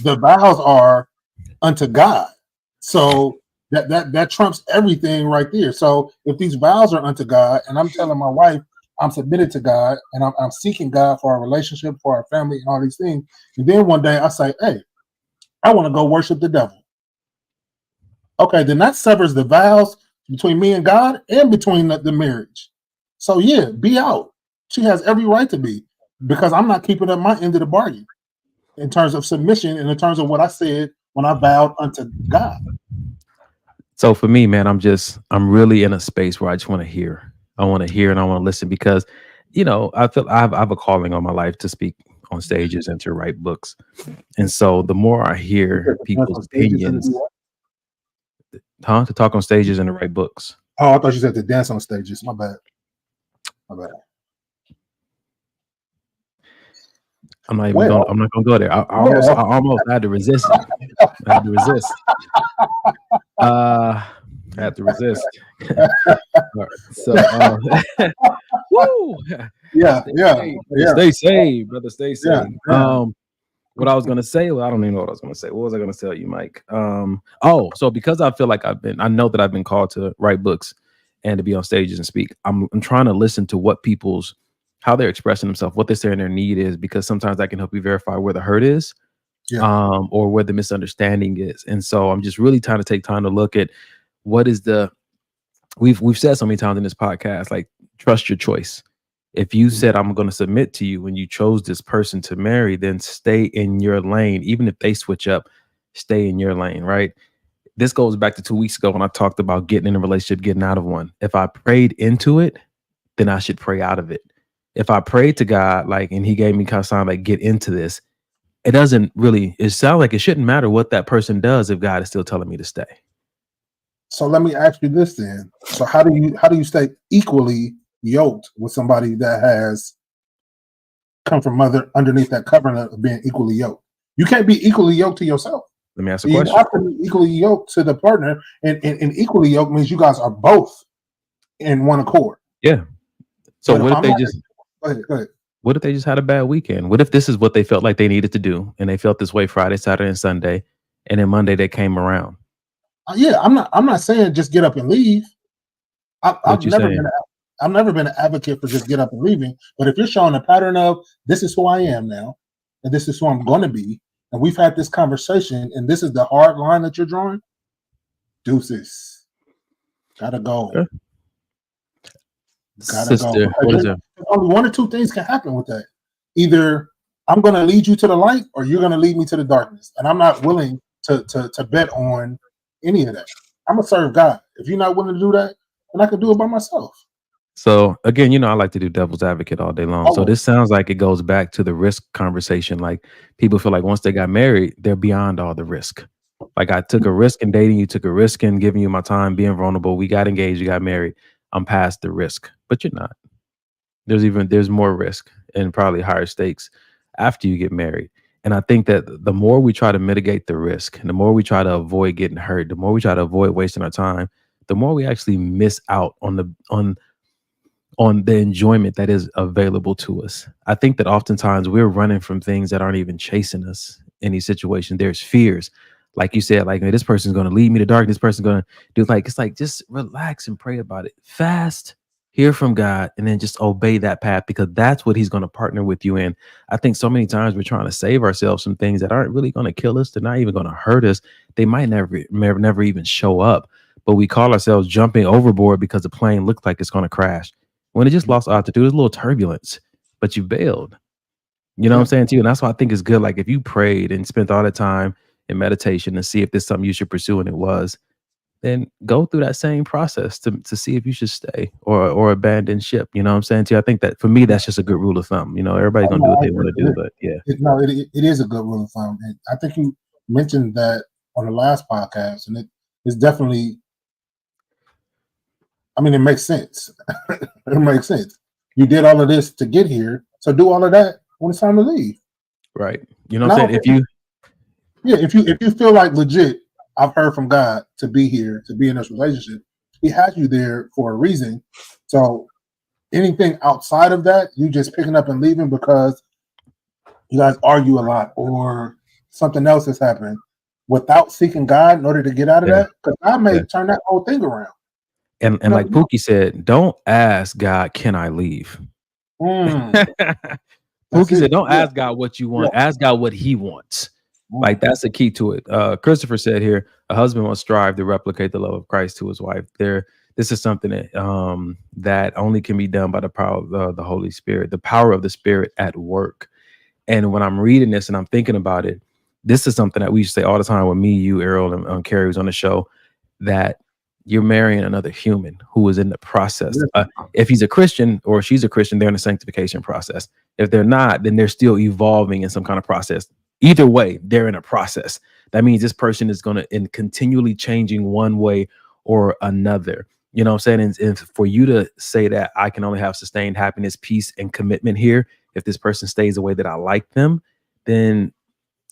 the vows are unto God. So that trumps everything right there. So if these vows are unto God, and I'm telling my wife I'm submitted to God, and I'm seeking God for our relationship, for our family, and all these things, and then one day I say, hey, I want to go worship the devil. Okay, then that severs the vows between me and God and between the marriage. So yeah, be out. She has every right to be, because I'm not keeping up my end of the bargain in terms of submission and in terms of what I said when I vowed unto God. So for me, man, I'm really in a space where I just want to hear. I want to hear and I want to listen, because, you know, I feel I have a calling on my life to speak on stages and to write books. And so the more I hear people's opinions, to talk on stages and to write books. Oh, I thought you said to dance on stages. My bad. I'm not gonna go there. I almost had to resist. I had to resist. Right. So woo! Yeah. Stay safe, brother. Stay safe. Yeah. What I was gonna say, well, I don't even know what I was gonna say. What was I gonna tell you, Mike? So because I feel like I know that I've been called to write books and to be on stages and speak. I'm trying to listen to what how they're expressing themselves, what they're saying their need is, because sometimes I can help you verify where the hurt is, or where the misunderstanding is. And so I'm just really trying to take time to look at what is we've said so many times in this podcast, like, trust your choice. If you said, I'm going to submit to you when you chose this person to marry, then stay in your lane. Even if they switch up, stay in your lane, right? This goes back to 2 weeks ago when I talked about getting in a relationship, getting out of one. If I prayed into it, then I should pray out of it. If I prayed to God, and he gave me kind of sign, like, get into this, it sounds like it shouldn't matter what that person does if God is still telling me to stay. So let me ask you this then. So how do you stay equally yoked with somebody that has come from underneath that covering of being equally yoked. You can't be equally yoked to yourself. Let me ask a You question. have to be equally yoked to the partner, and equally yoked means you guys are both in one accord. Yeah. So But what if they not, just go ahead. what if they just had a bad weekend? What if this is what they felt like they needed to do, and they felt this way Friday, Saturday, and Sunday, and then Monday they came around? Yeah, I'm not saying just get up and leave. I've never been an advocate for just get up and leaving. But if you're showing a pattern of this is who I am now, and this is who I'm going to be, and we've had this conversation, and this is the hard line that you're drawing, deuces, gotta go. Okay. Gotta Sister, go. what is it? Only one or two things can happen with that. Either I'm going to lead you to the light, or you're going to lead me to the darkness. And I'm not willing to bet on any of that. I'm gonna serve God. If you're not willing to do that, then I can do it by myself. So again, you know, I like to do devil's advocate all day long. So this sounds like it goes back to the risk conversation. Like people feel like once they got married, they're beyond all the risk. Like I took a risk in dating you, took a risk in giving you my time, being vulnerable. We got engaged, you got married. I'm past the risk, but you're not. There's more risk and probably higher stakes after you get married. And I think that the more we try to mitigate the risk, and the more we try to avoid getting hurt, the more we try to avoid wasting our time, the more we actually miss out on the enjoyment that is available to us. I think that oftentimes we're running from things that aren't even chasing us in these situations. There's fears. Like you said, like, this person's going to lead me to dark. This person's going to do, like, it's like, just relax and pray about it. Fast, hear from God, and then just obey that path, because that's what he's going to partner with you in. I think so many times we're trying to save ourselves from things that aren't really going to kill us. They're not even going to hurt us. They might never even show up, but we call ourselves jumping overboard because the plane looked like it's going to crash. When it just lost altitude, there's a little turbulence, but you bailed. You know what I'm saying to you? And that's why I think it's good. Like if you prayed and spent all the time in meditation to see if there's something you should pursue, and it was, then go through that same process to see if you should stay or abandon ship. You know what I'm saying to you? I think that for me, that's just a good rule of thumb. You know, everybody's going to do what they want to do, but yeah. It is a good rule of thumb. And I think you mentioned that on the last podcast, and it's definitely, I mean, it makes sense. It makes sense. You did all of this to get here, so do all of that when it's time to leave. Right. You know what I'm saying? If you feel like legit, I've heard from God to be here, to be in this relationship, he has you there for a reason. So anything outside of that, you just picking up and leaving because you guys argue a lot or something else has happened without seeking God in order to get out of that, because God may turn that whole thing around. And like Pookie said, don't ask God, can I leave? Pookie said, don't ask God what you want. Ask God what he wants. Like that's the key to it. Christopher said here, a husband must strive to replicate the love of Christ to his wife. This is something that that only can be done by the power of the Holy Spirit, the power of the Spirit at work. And when I'm reading this and I'm thinking about it, this is something that we used to say all the time with me, you, Errol, and Carrie was on the show, that you're marrying another human who is in the process. If he's a Christian or she's a Christian, they're in the sanctification process. If they're not, then they're still evolving in some kind of process. Either way, they're in a process. That means this person is going to continually changing one way or another. You know what I'm saying? And for you to say that I can only have sustained happiness, peace, and commitment here if this person stays the way that I like them, then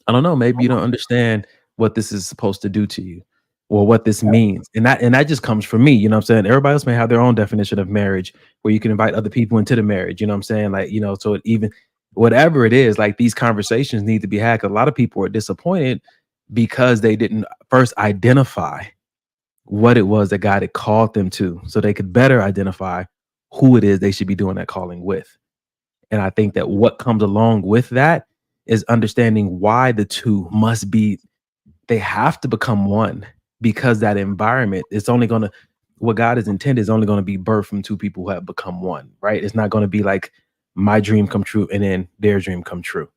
I don't know, maybe you don't understand what this is supposed to do to you or what this means. And that just comes from me. You know what I'm saying? Everybody else may have their own definition of marriage where you can invite other people into the marriage. You know what I'm saying? Like, you know, so it even whatever it is, like these conversations need to be had. 'Cause a lot of people are disappointed because they didn't first identify what it was that God had called them to, so they could better identify who it is they should be doing that calling with. And I think that what comes along with that is understanding why the two must be, they have to become one, because that environment is only going to, what God has intended is only going to be birthed from two people who have become one, right? It's not going to be like my dream come true and then their dream come true.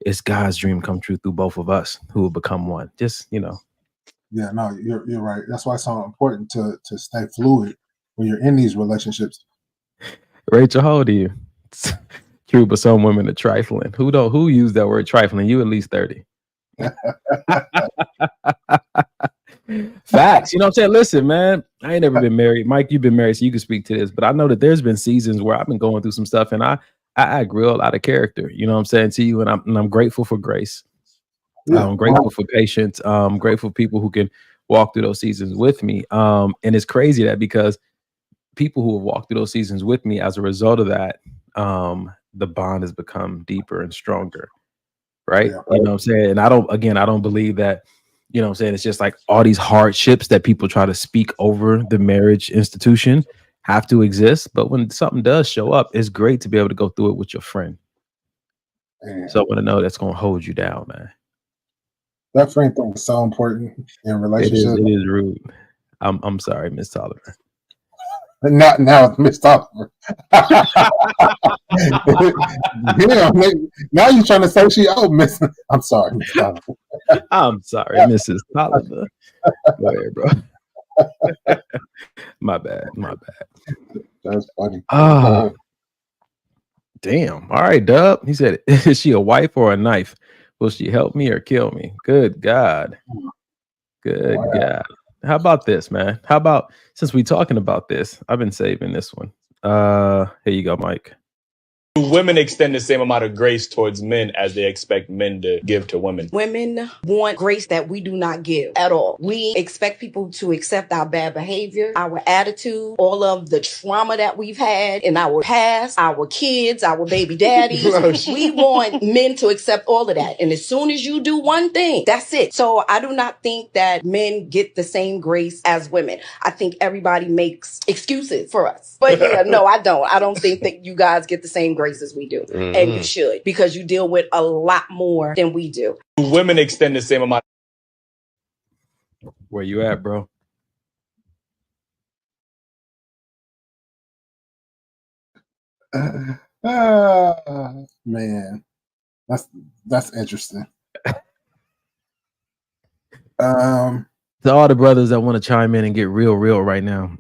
It's God's dream come true through both of us who will become one. Just, you know. Yeah, no, you're right. That's why it's so important to stay fluid when you're in these relationships. Rachel, how old are you? True, but some women are trifling. Who used that word trifling? You at least 30. Facts. You know what I'm saying? Listen, man, I ain't never been married. Mike, you've been married, so you can speak to this. But I know that there's been seasons where I've been going through some stuff, and I act real out of character. You know what I'm saying to you, and I'm grateful for grace. Yeah. I'm grateful for patience. I'm grateful for people who can walk through those seasons with me. And it's crazy that because people who have walked through those seasons with me, as a result of that, the bond has become deeper and stronger. Right. Yeah. You know what I'm saying? And I don't believe that, you know what I'm saying, it's just like all these hardships that people try to speak over the marriage institution have to exist. But when something does show up, it's great to be able to go through it with your friend. Yeah. So I want to know that's going to hold you down, man. That friend thing is so important in relationships. It is rude. I'm sorry, Miss Tolliver. Not now, Miss Tolliver. Yeah, now you're trying to say she Miss. I'm sorry, Miss Tolliver. I'm sorry, Mrs. Tolliver. Go ahead, bro. My bad. That's funny. Damn. All right, Dub. He said, is she a wife or a knife? Will she help me or kill me? Good God. Good God. How about this, man? How about, since we talking about this, I've been saving this one. Here you go, Mike. Do women extend the same amount of grace towards men as they expect men to give to women? Women want grace that we do not give at all. We expect people to accept our bad behavior, our attitude, all of the trauma that we've had in our past, our kids, our baby daddies. We want men to accept all of that. And as soon as you do one thing, that's it. So I do not think that men get the same grace as women. I think everybody makes excuses for us. But yeah, no, I don't. I don't think that you guys get the same grace as we do. Mm-hmm. And you should, because you deal with a lot more than we do. Do women extend the same amount? Where you at, bro? Man, that's interesting. To all the brothers that want to chime in and get real right now,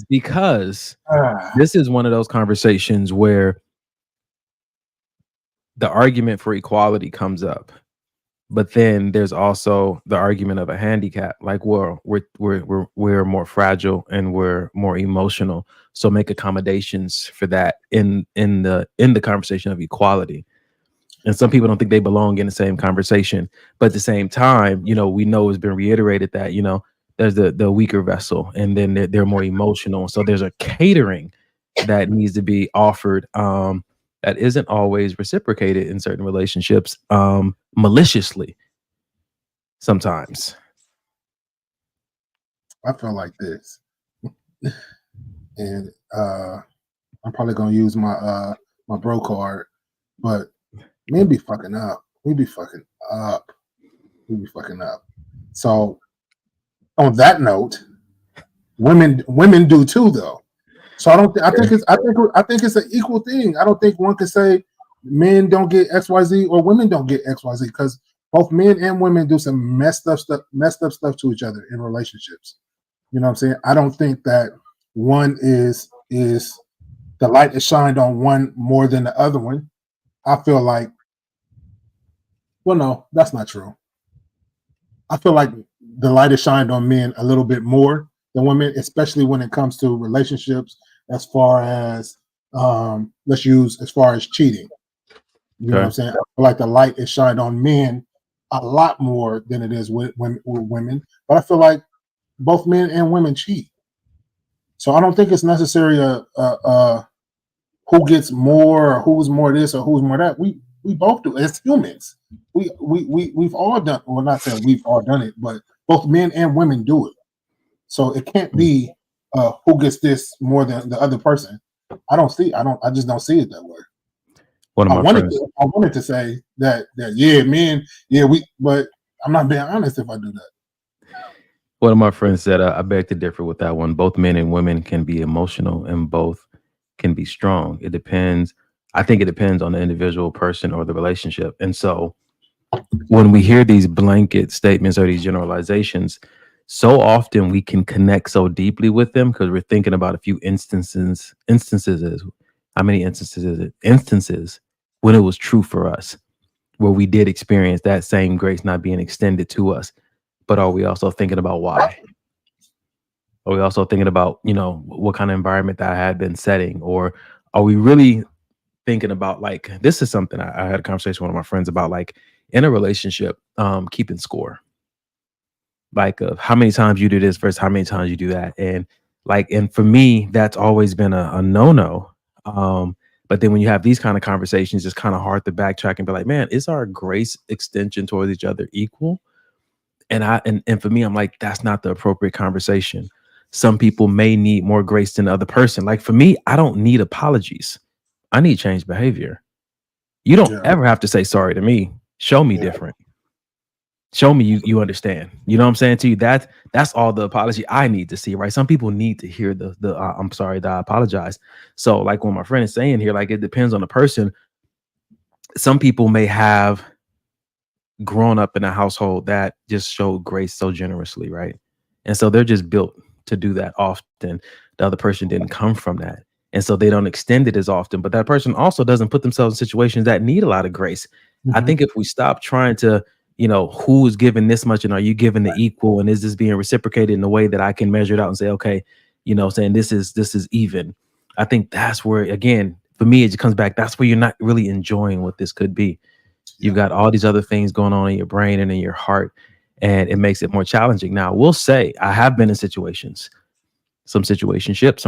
because this is one of those conversations where the argument for equality comes up, but then there's also the argument of a handicap. Like we're more fragile and we're more emotional, so make accommodations for that in the conversation of equality. And some people don't think they belong in the same conversation, but at the same time, you know, we know it's been reiterated that, you know, there's the weaker vessel, and then they're more emotional. So there's a catering that needs to be offered that isn't always reciprocated in certain relationships, maliciously sometimes. I feel like this, and I'm probably gonna use my my bro card, but men be fucking up. We be fucking up. So on that note, women do too, though. So I think it's an equal thing. I don't think one can say men don't get XYZ or women don't get XYZ, because both men and women do some messed up stuff to each other in relationships. You know what I'm saying? I don't think that one is the light is shined on one more than the other one. I feel like, well, no, that's not true. I feel like the light is shined on men a little bit more than women, especially when it comes to relationships, as far as as far as cheating. You know what I'm saying? I feel like the light is shined on men a lot more than it is with women. But I feel like both men and women cheat. So I don't think it's necessary who gets more or who's more this or who's more that. We both do. As humans, we've all done. Well, not saying we've all done it, but both men and women do it. So it can't be who gets this more than the other person. I just don't see it that way. I wanted to say that yeah, men, yeah, but I'm not being honest if I do that. One of my friends said, I beg to differ with that one. Both men and women can be emotional, and both can be strong. It depends. I think it depends on the individual person or the relationship. And so when we hear these blanket statements or these generalizations, so often we can connect so deeply with them because we're thinking about a few instances. How many instances is it? Instances when it was true for us, where we did experience that same grace not being extended to us. But are we also thinking about why? Are we also thinking about, you know, what kind of environment that I had been setting? Or are we really thinking about, like, this is something I had a conversation with one of my friends about, like, in a relationship, keeping score, like, how many times you do this versus how many times you do that. And like, and for me, that's always been a no-no. But then when you have these kind of conversations, it's kind of hard to backtrack and be like, man, is our grace extension towards each other equal? And for me, I'm like, that's not the appropriate conversation. Some people may need more grace than the other person. Like for me, I don't need apologies. I need change behavior. You don't ever have to say sorry to me. Show me different. Show me you understand. You know what I'm saying to you? That's all the apology I need to see, right? Some people need to hear the I'm sorry, that I apologize. So like when my friend is saying here, like it depends on the person. Some people may have grown up in a household that just showed grace so generously, right? And so they're just built to do that often. The other person didn't come from that. And so they don't extend it as often. But that person also doesn't put themselves in situations that need a lot of grace. I think if we stop trying to, who's giving this much and are you giving the equal, and is this being reciprocated in a way that I can measure it out and say, okay, saying this is even. I think that's where, again, for me, it just comes back. That's where you're not really enjoying what this could be. You've got all these other things going on in your brain and in your heart, and it makes it more challenging. Now, we'll say I have been in some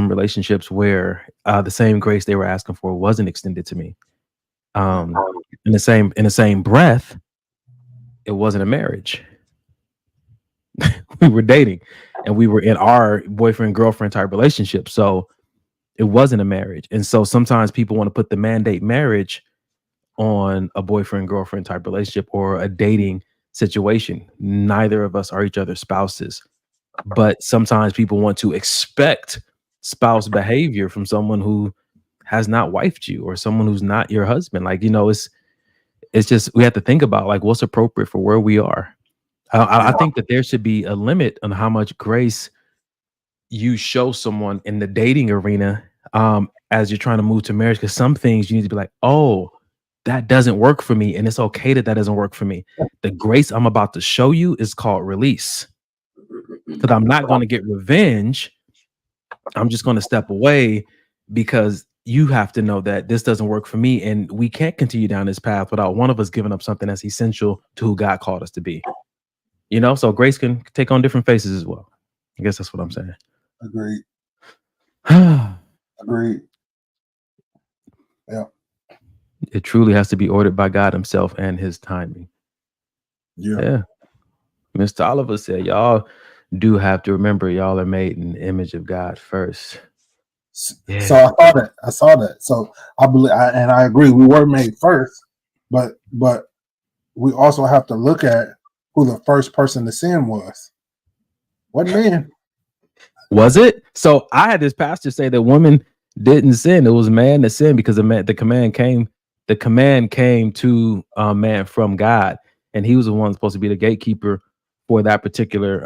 relationships where the same grace they were asking for wasn't extended to me. In the same breath, it wasn't a marriage. We were dating, and we were in our boyfriend girlfriend type relationship, so it wasn't a marriage. And so sometimes people want to put the mandate marriage on a boyfriend girlfriend type relationship or a dating situation. Neither of us are each other's spouses, but sometimes people want to expect spouse behavior from someone who has not wifed you or someone who's not your husband. Like, it's just, we have to think about like what's appropriate for where we are. I think that there should be a limit on how much grace you show someone in the dating arena as you're trying to move to marriage, because some things you need to be like, oh, that doesn't work for me, and it's okay that doesn't work for me. The grace I'm about to show you is called release, because I'm not going to get revenge. I'm just going to step away because you have to know that this doesn't work for me, and we can't continue down this path without one of us giving up something that's essential to who God called us to be. So grace can take on different faces as well. I guess that's what I'm saying. Agreed. Agreed. Yeah. It truly has to be ordered by God himself and his timing. Yeah. Mr. Oliver said, y'all do have to remember y'all are made in the image of God first. Yeah. So I saw that. So I believe, and I agree, we were made first, but we also have to look at who the first person to sin was. What man? Was it? So I had this pastor say that women didn't sin. It was man that sinned because the command came to a man from God, and he was the one supposed to be the gatekeeper for that particular.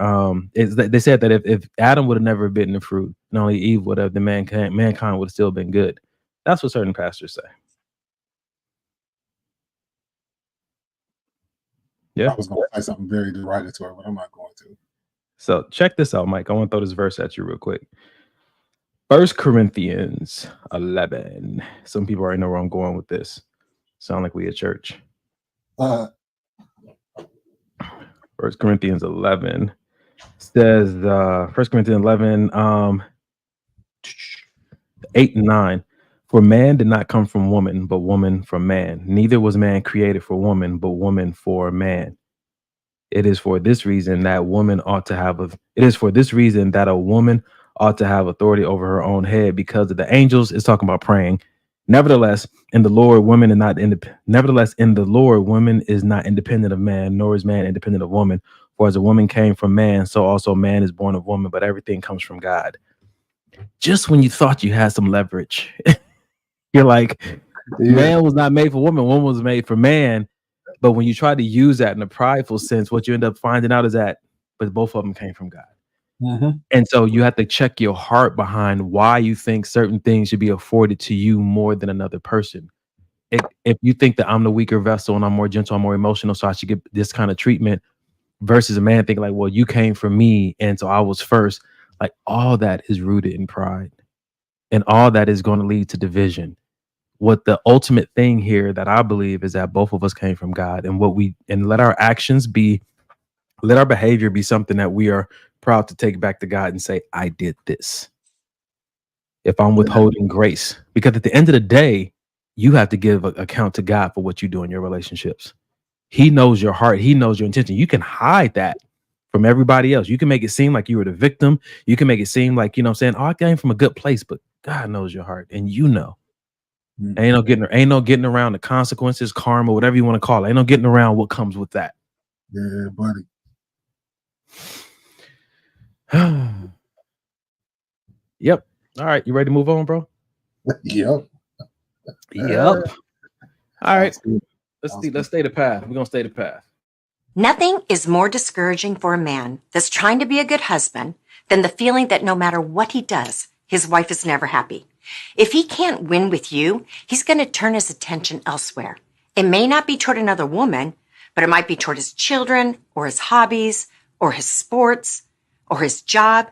They said that if Adam would have never bitten the fruit, and only Eve would have, the mankind would have still been good. That's what certain pastors say. Yeah, I was going to say something very derogatory, but I'm not going to. So check this out, Mike. I want to throw this verse at you real quick. 1 Corinthians 11. Some people already know where I'm going with this. Sound like we at church. 1 Corinthians 11 says, 1 Corinthians 11, 8 and 9. For man did not come from woman, but woman from man. Neither was man created for woman, but woman for man. It is for this reason that a woman ought to have authority over her own head, because of the angels. Is talking about praying. Nevertheless, in the Lord, woman is not independent of man, nor is man independent of woman. For as a woman came from man, so also man is born of woman, but everything comes from God. Just when you thought you had some leverage, you're like, man was not made for woman, woman was made for man. But when you try to use that in a prideful sense, what you end up finding out is that, but both of them came from God. Mm-hmm. And so you have to check your heart behind why you think certain things should be afforded to you more than another person. If you think that I'm the weaker vessel and I'm more gentle, I'm more emotional, so I should get this kind of treatment, versus a man thinking like, well, you came from me, and so I was first. Like, all that is rooted in pride, and all that is going to lead to division. what the ultimate thing here that I believe is that both of us came from God, and let our actions be, let our behavior be something that we are proud to take back to God and say, I did this. If I'm withholding grace, because at the end of the day, you have to give an account to God for what you do in your relationships. He knows your heart. He knows your intention. You can hide that from everybody else. You can make it seem like you were the victim. You can make it seem like, you know what I'm saying, oh, I came from a good place, but God knows your heart. And you know, ain't no getting around the consequences, karma, whatever you want to call it. Ain't no getting around what comes with that. Yeah, buddy. Yep. All right. You ready to move on, bro? Yep. All right. Let's stay the path. We're gonna stay the path. Nothing is more discouraging for a man that's trying to be a good husband than the feeling that no matter what he does, his wife is never happy. If he can't win with you, he's going to turn his attention elsewhere. It may not be toward another woman, but it might be toward his children or his hobbies or his sports or his job,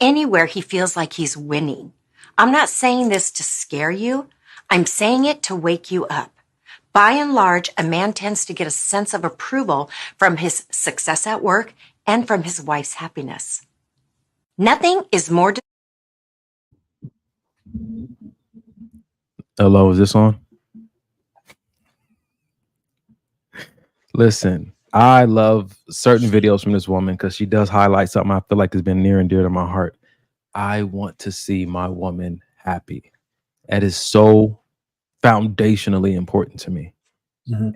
anywhere he feels like he's winning. I'm not saying this to scare you. I'm saying it to wake you up. By and large, a man tends to get a sense of approval from his success at work and from his wife's happiness. Nothing is more. Hello, is this on? Listen, I love certain videos from this woman because she does highlight something I feel like has been near and dear to my heart. I want to see my woman happy. That is so foundationally important to me.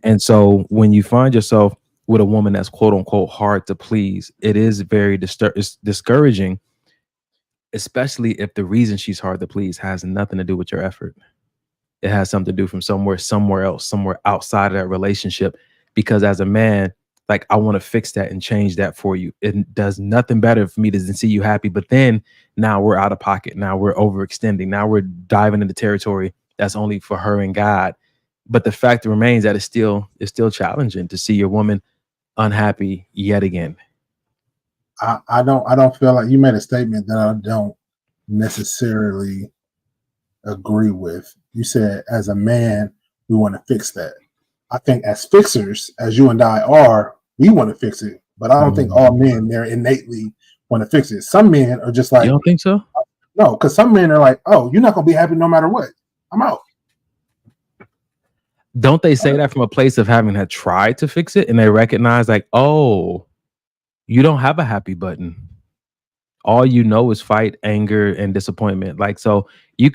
And so when you find yourself with a woman that's quote unquote hard to please, it is very discouraging, especially if the reason she's hard to please has nothing to do with your effort. It has something to do from somewhere else, somewhere outside of that relationship. Because as a man, like, I want to fix that and change that for you. It does nothing better for me than see you happy. But then now we're out of pocket. Now we're overextending. Now we're diving into territory that's only for her and God. But the fact remains that it's still challenging to see your woman unhappy yet again. I don't feel like you made a statement that I don't necessarily agree with. You said as a man, we want to fix that. I think as fixers, as you and I are, we want to fix it. But I don't think all men there innately want to fix it. Some men are just like, you don't think so? No, because some men are like, oh, you're not gonna be happy no matter what. I'm out. Don't they say that from a place of having had tried to fix it and they recognize like, oh, you don't have a happy button. All you know is fight, anger, and disappointment. Like, so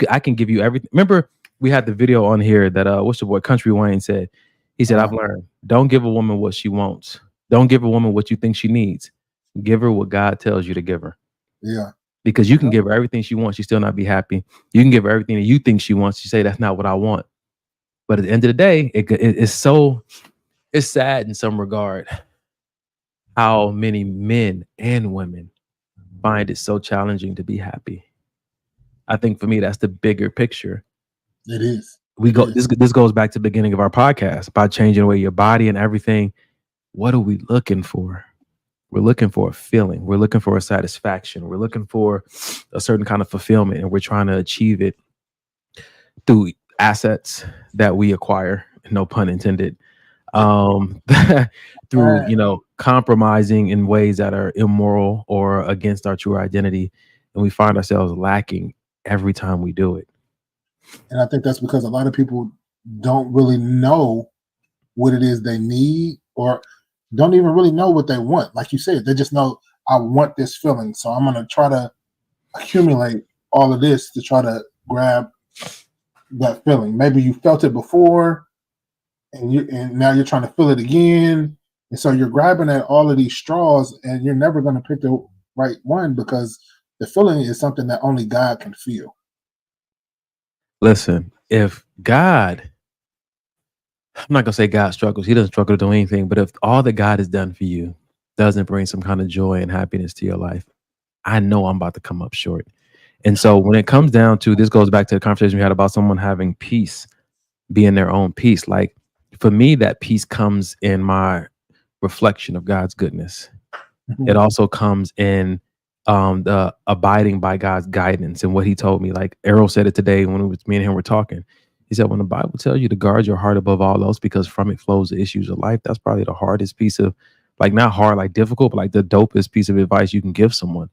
I can give you everything. Remember, we had the video on here that what's the boy Country Wayne said. He said, I've learned, don't give a woman what she wants. Don't give a woman what you think she needs. Give her what God tells you to give her. Yeah. Because you can give her everything she wants, she still not be happy. You can give her everything that you think she wants. She say, that's not what I want. But at the end of the day, it's sad in some regard how many men and women find it so challenging to be happy. I think for me, that's the bigger picture. It is. This goes back to the beginning of our podcast about changing away your body and everything. What are we looking for? We're looking for a feeling. We're looking for a satisfaction. We're looking for a certain kind of fulfillment, and we're trying to achieve it through assets that we acquire, no pun intended, through, compromising in ways that are immoral or against our true identity. And we find ourselves lacking every time we do it. And I think that's because a lot of people don't really know what it is they need or don't even really know what they want. Like you said, they just know, I want this feeling. So I'm going to try to accumulate all of this to try to grab that feeling. Maybe you felt it before and now you're trying to feel it again. And so you're grabbing at all of these straws and you're never going to pick the right one because the feeling is something that only God can feel. Listen, if God, I'm not going to say God struggles. He doesn't struggle to do anything. But if all that God has done for you doesn't bring some kind of joy and happiness to your life, I know I'm about to come up short. And so when it comes down to, this goes back to the conversation we had about someone having peace, being their own peace. Like for me, that peace comes in my reflection of God's goodness. It also comes in the abiding by God's guidance and what he told me. Like Errol said it today when it was me and him were talking. He said, when the Bible tells you to guard your heart above all else because from it flows the issues of life, that's probably the hardest piece of, like, not hard, like difficult, but like the dopest piece of advice you can give someone.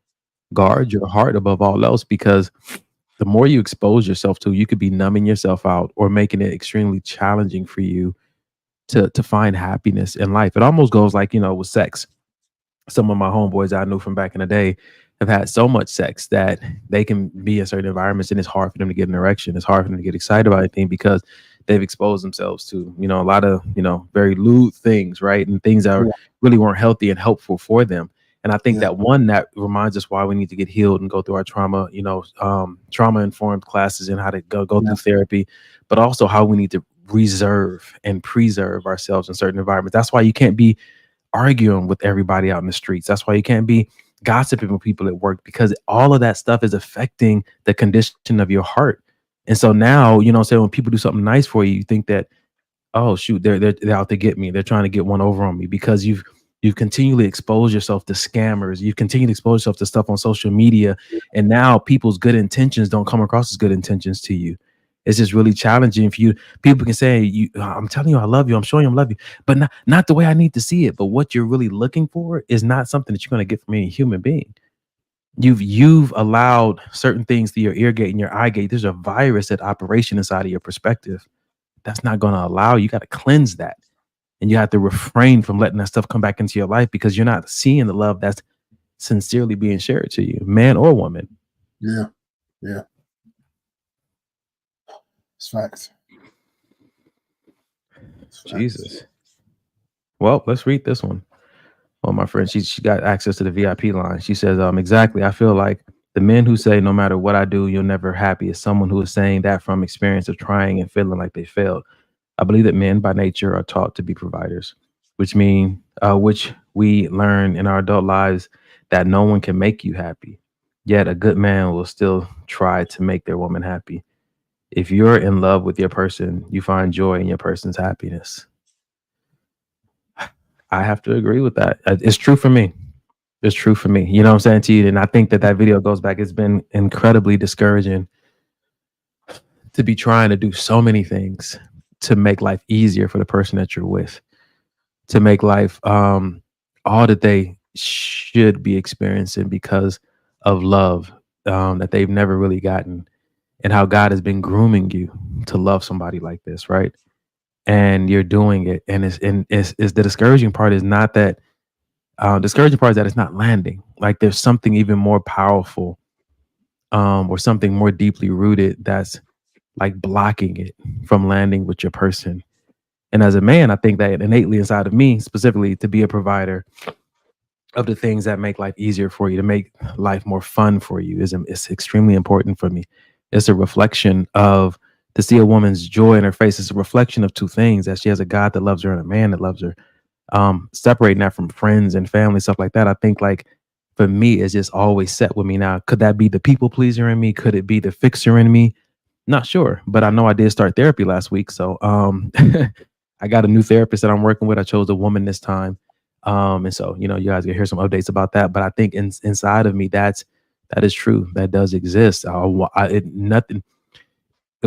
Guard your heart above all else, because the more you expose yourself to, you could be numbing yourself out or making it extremely challenging for you to find happiness in life. It almost goes like, with sex. Some of my homeboys I knew from back in the day have had so much sex that they can be in certain environments and it's hard for them to get an erection. It's hard for them to get excited about anything because they've exposed themselves to, a lot of, very lewd things, right? And things that really weren't healthy and helpful for them. And I think that that reminds us why we need to get healed and go through our trauma, trauma informed classes and how to go through therapy, but also how we need to reserve and preserve ourselves in certain environments. That's why you can't be arguing with everybody out in the streets. That's why you can't be gossiping with people at work, because all of that stuff is affecting the condition of your heart. And so now, when people do something nice for you, you think that, oh shoot, they're out to get me. They're trying to get one over on me, because you've continually exposed yourself to scammers. You've continued to expose yourself to stuff on social media. And now people's good intentions don't come across as good intentions to you. It's just really challenging for you. People can say, I'm telling you, I love you. I'm showing you I love you, but not the way I need to see it. But what you're really looking for is not something that you're going to get from any human being. You've allowed certain things through your ear gate and your eye gate. There's a virus at operation inside of your perspective. That's not going to allow you. Got to cleanse that. And you have to refrain from letting that stuff come back into your life, because you're not seeing the love that's sincerely being shared to you, man or woman. Yeah. Yeah. It's facts. Jesus. Well, let's read this one. Oh, my friend, she got access to the VIP line. She says, exactly. I feel like the men who say, no matter what I do, you're never happy, is someone who is saying that from experience of trying and feeling like they failed. I believe that men by nature are taught to be providers, which we learn in our adult lives that no one can make you happy. Yet a good man will still try to make their woman happy. If you're in love with your person, you find joy in your person's happiness. I have to agree with that. It's true for me. It's true for me. You know what I'm saying to you? And I think that video goes back. It's been incredibly discouraging to be trying to do so many things to make life easier for the person that you're with, to make life all that they should be experiencing because of love that they've never really gotten, and how God has been grooming you to love somebody like this, right? And you're doing it, and it's the discouraging part is not that discouraging part is that it's not landing. Like there's something even more powerful, or something more deeply rooted that's like blocking it from landing with your person. And as a man, I think that innately inside of me, specifically, to be a provider of the things that make life easier for you, to make life more fun for you, is extremely important for me. It's a reflection of, to see a woman's joy in her face, it's a reflection of two things: that she has a God that loves her and a man that loves her. Separating that from friends and family, stuff like that, I think, like, for me, it's just always set with me. Now, could that be the people pleaser in me? Could it be the fixer in me? Not sure, but I know I did start therapy last week. So I got a new therapist that I'm working with. I chose a woman this time. And so, you guys can hear some updates about that. But I think inside of me, that is true. That does exist. It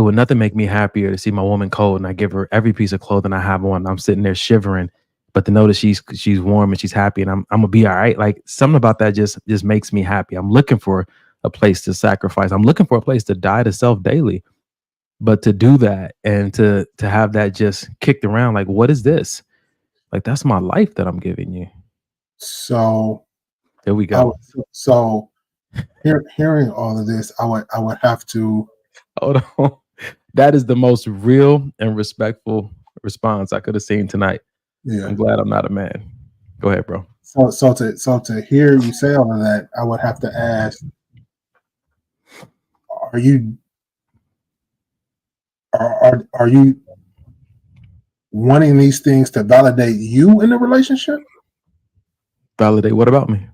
would nothing make me happier to see my woman cold and I give her every piece of clothing I have on. I'm sitting there shivering, but to know that she's warm and she's happy and I'm gonna be all right. Like, something about that just makes me happy. I'm looking for a place to sacrifice. I'm looking for a place to die to self daily. But to do that and to have that just kicked around, like, what is this? Like, that's my life that I'm giving you. So there we go. Hearing all of this, I would have to hold on. That is the most real and respectful response I could have seen tonight. Yeah. I'm glad I'm not a man. Go ahead, bro. So to hear you say all of that, I would have to ask, are you wanting these things to validate you in the relationship? Validate what about me?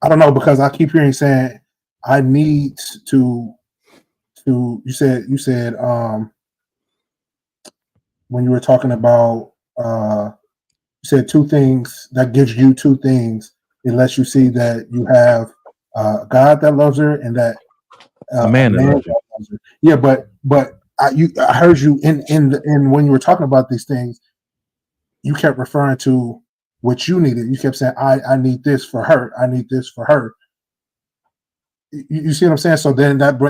I don't know, because I keep hearing saying I need to you said when you were talking about you said two things that gives you two things. It lets you see that you have God that loves her and that a man that loves her. Yeah, but I heard you in when you were talking about these things, you kept referring to what you needed. You kept saying, I need this for her. I need this for her. You see what I'm saying? So then that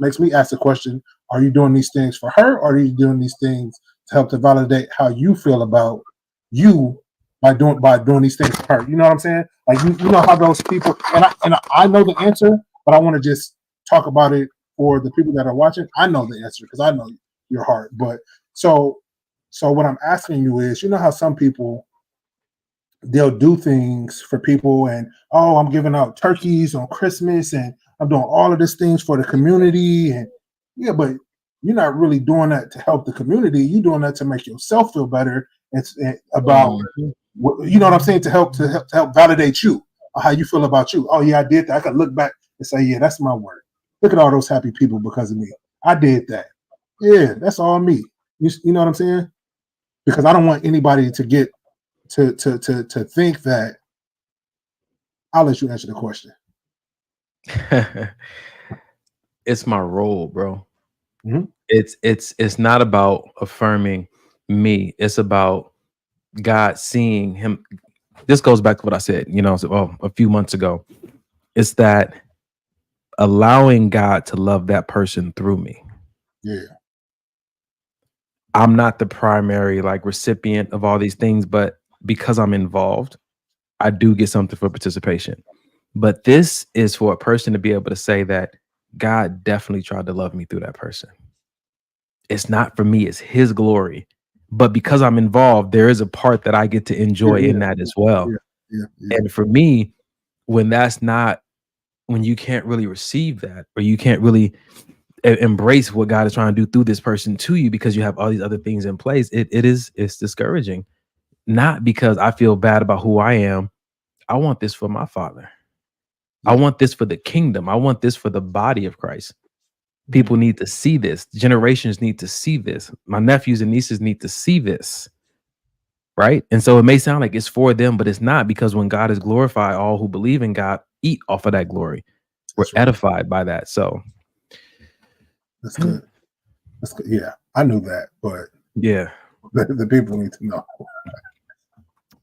makes me ask the question, are you doing these things for her, or are you doing these things to help to validate how you feel about you by doing these things for her? You know what I'm saying? Like you know how those people, and I know the answer, but I want to just talk about it for the people that are watching. I know the answer because I know your heart. But so what I'm asking you is, you know how some people, they'll do things for people, and I'm giving out turkeys on Christmas, and I'm doing all of these things for the community, and yeah, but you're not really doing that to help the community. You're doing that to make yourself feel better. It's about you know what I'm saying, to help validate you, how you feel about you. Oh yeah, I did that. I can look back and say, yeah, that's my work. Look at all those happy people because of me. I did that. Yeah, that's all me. You know what I'm saying? Because I don't want anybody to get to think that. I'll let you answer the question. It's my role, bro. Mm-hmm. It's not about affirming me. It's about God seeing him. This goes back to what I said, a few months ago. It's that allowing God to love that person through me. Yeah. I'm not the primary recipient of all these things, but because I'm involved, I do get something for participation. But this is for a person to be able to say that God definitely tried to love me through that person. It's not for me, it's his glory. But because I'm involved, there is a part that I get to enjoy in that as well. Yeah. And for me, when you can't really receive that, or you can't really embrace what God is trying to do through this person to you because you have all these other things in place, it's discouraging. Not because I feel bad about who I am. I want this for my Father. I want this for the kingdom. I want this for the body of Christ. People need to see this. Generations need to see this. My nephews and nieces need to see this. Right? And so it may sound like it's for them, but it's not, because when God is glorified, all who believe in God eat off of that glory. We're edified by that. So that's good. That's good. Yeah, I knew that, but yeah, the people need to know.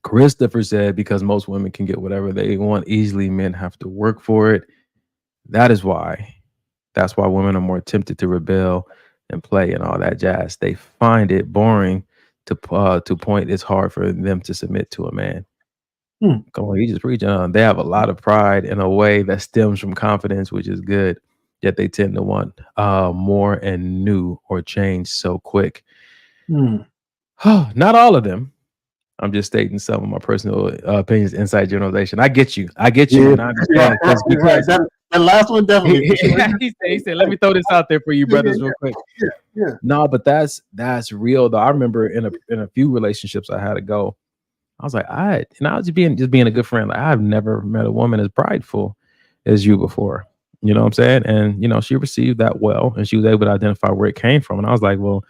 Christopher said, because most women can get whatever they want easily, men have to work for it. That's why women are more tempted to rebel and play and all that jazz. They find it boring to point it's hard for them to submit to a man. Come on, you just preaching on. They have a lot of pride in a way that stems from confidence, which is good. Yet they tend to want more and new or change so quick. Not all of them. I'm just stating some of my personal opinions, inside generalization. I get you. Yeah. And I understand because that last one definitely. he said, let me throw this out there for you brothers real quick. Yeah. No, but that's real though. I remember in a few relationships I had to go. I was like, I was just being a good friend. Like, I've never met a woman as prideful as you before. You know what I'm saying? And she received that well, and she was able to identify where it came from. And I was like, well,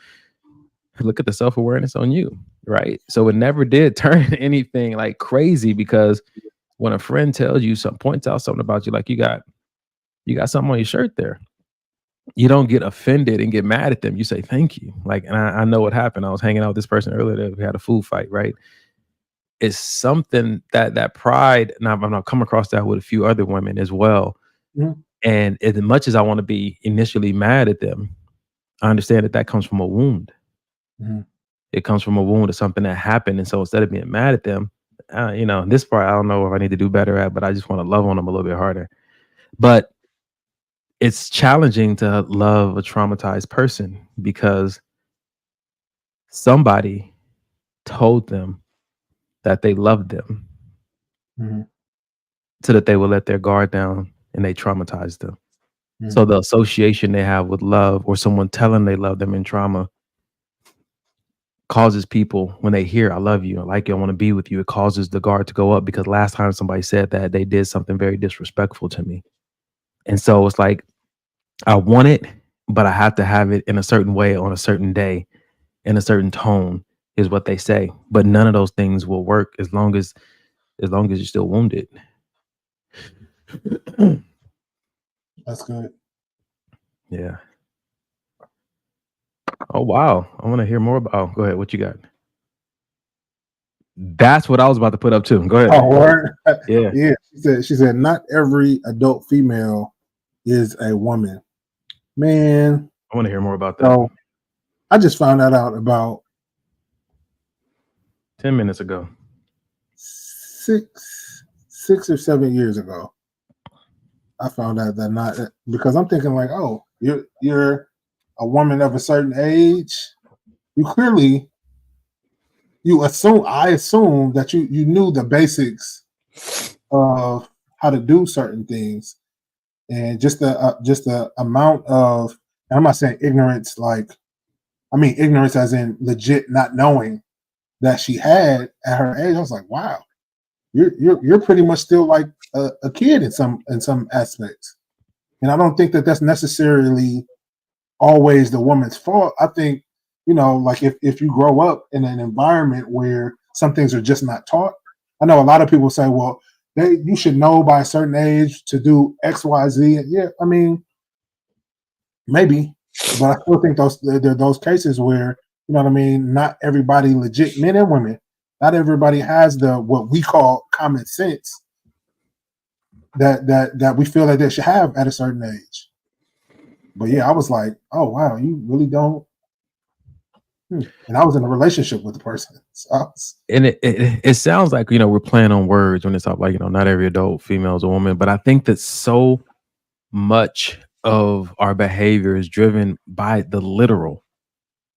look at the self-awareness on you, right? So it never did turn anything like crazy, because when a friend tells you points out something about you, like you got something on your shirt there, you don't get offended and get mad at them. You say thank you. And I know what happened. I was hanging out with this person earlier that we had a food fight, right? It's something that pride. Now I've come across that with a few other women as well. And as much as I want to be initially mad at them, I understand that comes from a wound. It comes from a wound of something that happened. And so instead of being mad at them, this part I don't know if I need to do better at, but I just want to love on them a little bit harder. But it's challenging to love a traumatized person because somebody told them that they loved them so that they would let their guard down, and they traumatized them. So the association they have with love, or someone telling they love them in trauma, causes people, when they hear I love you, I like you, I want to be with you, it causes the guard to go up, because last time somebody said that, they did something very disrespectful to me. And so it's like, I want it, but I have to have it in a certain way on a certain day in a certain tone, is what they say. But none of those things will work as long as you're still wounded. That's good. Yeah. Oh wow, I want to hear more about. Oh, go ahead. What you got? That's what I was about to put up too. Go ahead. Oh, word? Yeah. Yeah. She said, not every adult female is a woman. Man, I want to hear more about that. so I just found that out about 10 minutes ago. 6 or 7 years ago. I found out that not because I'm thinking like, oh, you're a woman of a certain age. I assume that you knew the basics of how to do certain things, and just the amount of, and I'm not saying ignorance, I mean ignorance as in legit not knowing that she had at her age. I was like, wow, you're pretty much still like a kid in some aspects, and I don't think that that's necessarily always the woman's fault. I think, like if you grow up in an environment where some things are just not taught. I know a lot of people say, well, you should know by a certain age to do X, Y, Z. And yeah, I mean, maybe, but I still think there are those cases where, you know what I mean, not everybody, legit men and women, not everybody has what we call common sense that we feel that they should have at a certain age. But yeah, I was like, oh wow, you really don't. And I was in a relationship with the person. So And it sounds like, we're playing on words when it's like, not every adult female is a woman. But I think that so much of our behavior is driven by the literal.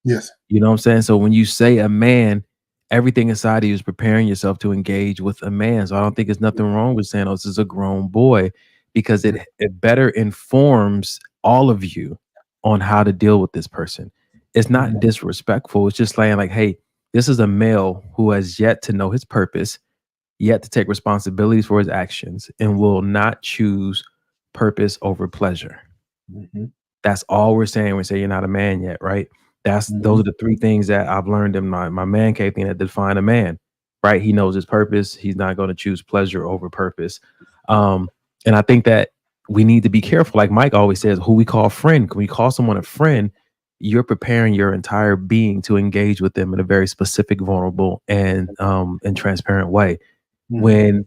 Yes. You know what I'm saying? So when you say a man, everything inside of you is preparing yourself to engage with a man. So I don't think there's nothing wrong with saying, oh, this is a grown boy, because it better informs all of you on how to deal with this person. It's not disrespectful. It's just saying like, hey, this is a male who has yet to know his purpose, yet to take responsibilities for his actions, and will not choose purpose over pleasure. That's all we're saying. We say you're not a man yet, right? Those are the three things that I've learned in my man cave thing that define a man, right? He knows his purpose. He's not going to choose pleasure over purpose. And I think that we need to be careful. Like Mike always says, who we call friend. Can we call someone a friend? You're preparing your entire being to engage with them in a very specific, vulnerable, and transparent way. When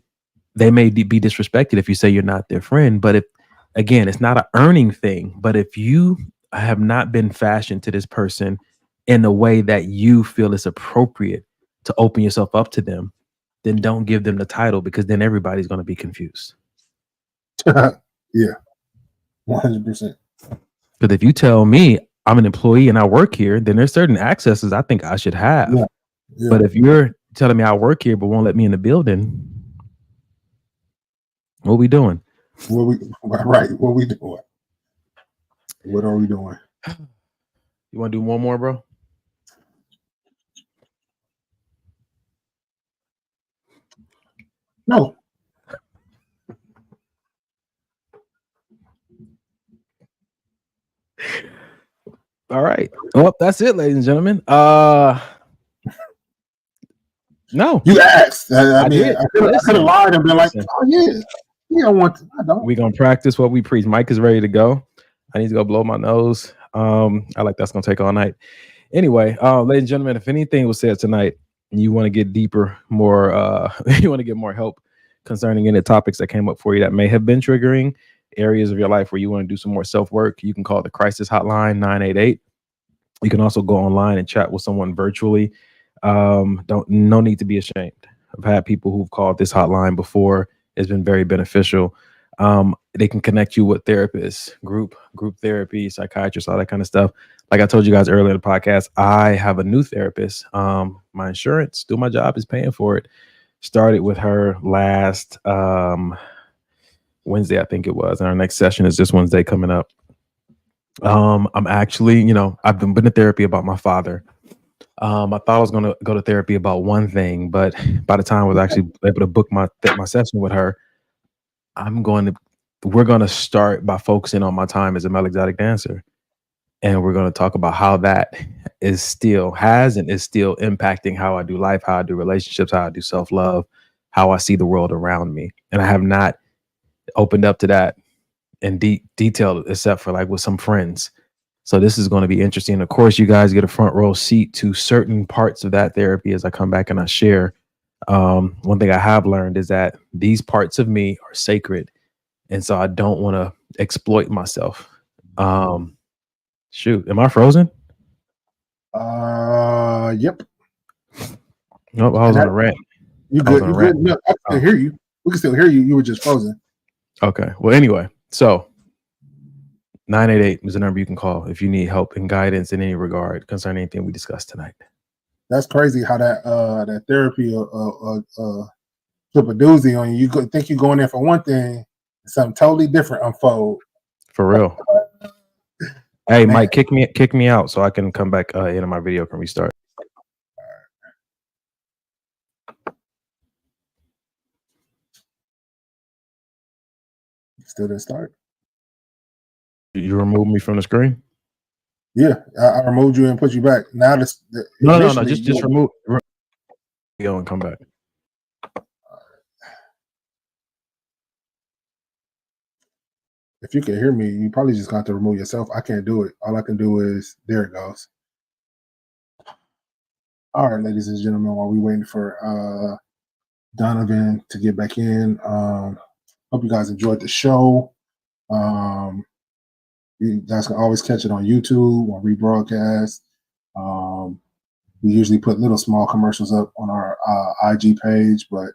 they may be disrespected if you say you're not their friend. But again, it's not an earning thing. But if you have not been fashioned to this person in a way that you feel is appropriate to open yourself up to them, then don't give them the title, because then everybody's going to be confused. Yeah, 100%. Because if you tell me I'm an employee and I work here, then there's certain accesses I think I should have. Yeah. But if you're telling me I work here but won't let me in the building, what we doing? What we doing? What are we doing? You want to do one more, bro? No. All right. Well, that's it, ladies and gentlemen. No. You asked. I mean, did. I could have lied and been like, oh yeah. You don't want to. I don't. We're going to practice what we preach. Mike is ready to go. I need to go blow my nose. I like that's going to take all night. Anyway, ladies and gentlemen, if anything was said tonight and you want to get deeper, more, you want to get more help concerning any topics that came up for you that may have been triggering areas of your life where you want to do some more self-work, you can call the crisis hotline 988. You can also go online and chat with someone virtually. No need to be ashamed. I've had people who've called this hotline before. It's been very beneficial. They can connect you with therapists, group therapy, psychiatrists, all that kind of stuff. Like I told you guys earlier in the podcast, I have a new therapist. My insurance, do my job, is paying for it. Started with her last Wednesday, I think it was. And our next session is this Wednesday coming up. I'm actually, I've been to therapy about my father. I thought I was going to go to therapy about one thing, but by the time I was actually able to book my session with her, we're going to start by focusing on my time as a male exotic dancer. And we're going to talk about how that is still impacting how I do life, how I do relationships, how I do self-love, how I see the world around me. And I have not opened up to that in detail, except for like with some friends. So this is going to be interesting. Of course, you guys get a front row seat to certain parts of that therapy as I come back and I share. One thing I have learned is that these parts of me are sacred. And so I don't want to exploit myself. Shoot, am I frozen? Yep. Nope, I was on a rant. You good? You good? No, I can still hear you. We can still hear you. You were just frozen. Okay. Well, anyway, so 988 is the number you can call if you need help and guidance in any regard concerning anything we discussed tonight. That's crazy how that therapy flip a doozy on you. You think you're going there for one thing, something totally different unfold. For real. Hey, man. Mike, kick me out so I can come back into my video can restart. Still didn't start. You removed me from the screen? Yeah, I removed you and put you back. Now no. Just remove go and come back. If you can hear me, you probably just got to remove yourself. I can't do it. All I can do is there it goes. All right, ladies and gentlemen, while we're waiting for Donovan to get back in, hope you guys enjoyed the show. You guys can always catch it on YouTube or rebroadcast. We usually put little small commercials up on our IG page, but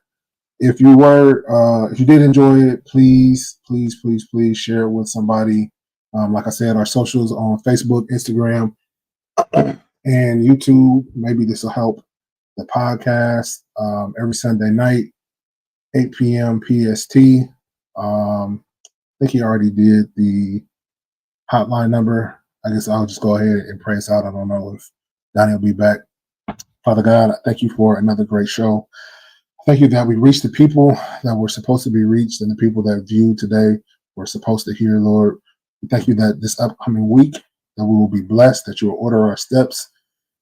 if you did enjoy it, please share it with somebody. Like I said, our socials on Facebook, Instagram, and YouTube. Maybe this will help the podcast every Sunday night, 8 p.m. PST. I think he already did the hotline number. I guess I'll just go ahead and pray us out. I don't know if Donnie will be back. Father God, I thank you for another great show. Thank you that we reached the people that were supposed to be reached and the people that viewed today were supposed to hear, Lord. We thank you that this upcoming week that we will be blessed, that you will order our steps,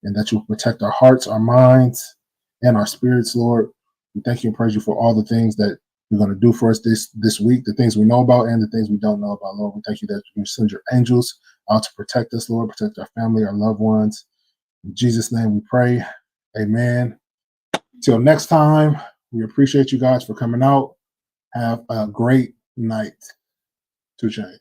and that you will protect our hearts, our minds, and our spirits, Lord. We thank you and praise you for all the things that you're going to do for us this week, the things we know about and the things we don't know about, Lord. We thank you that you send your angels out to protect us, Lord, protect our family, our loved ones. In Jesus' name we pray. Amen. Till next time, we appreciate you guys for coming out. Have a great night. 2 Chainz.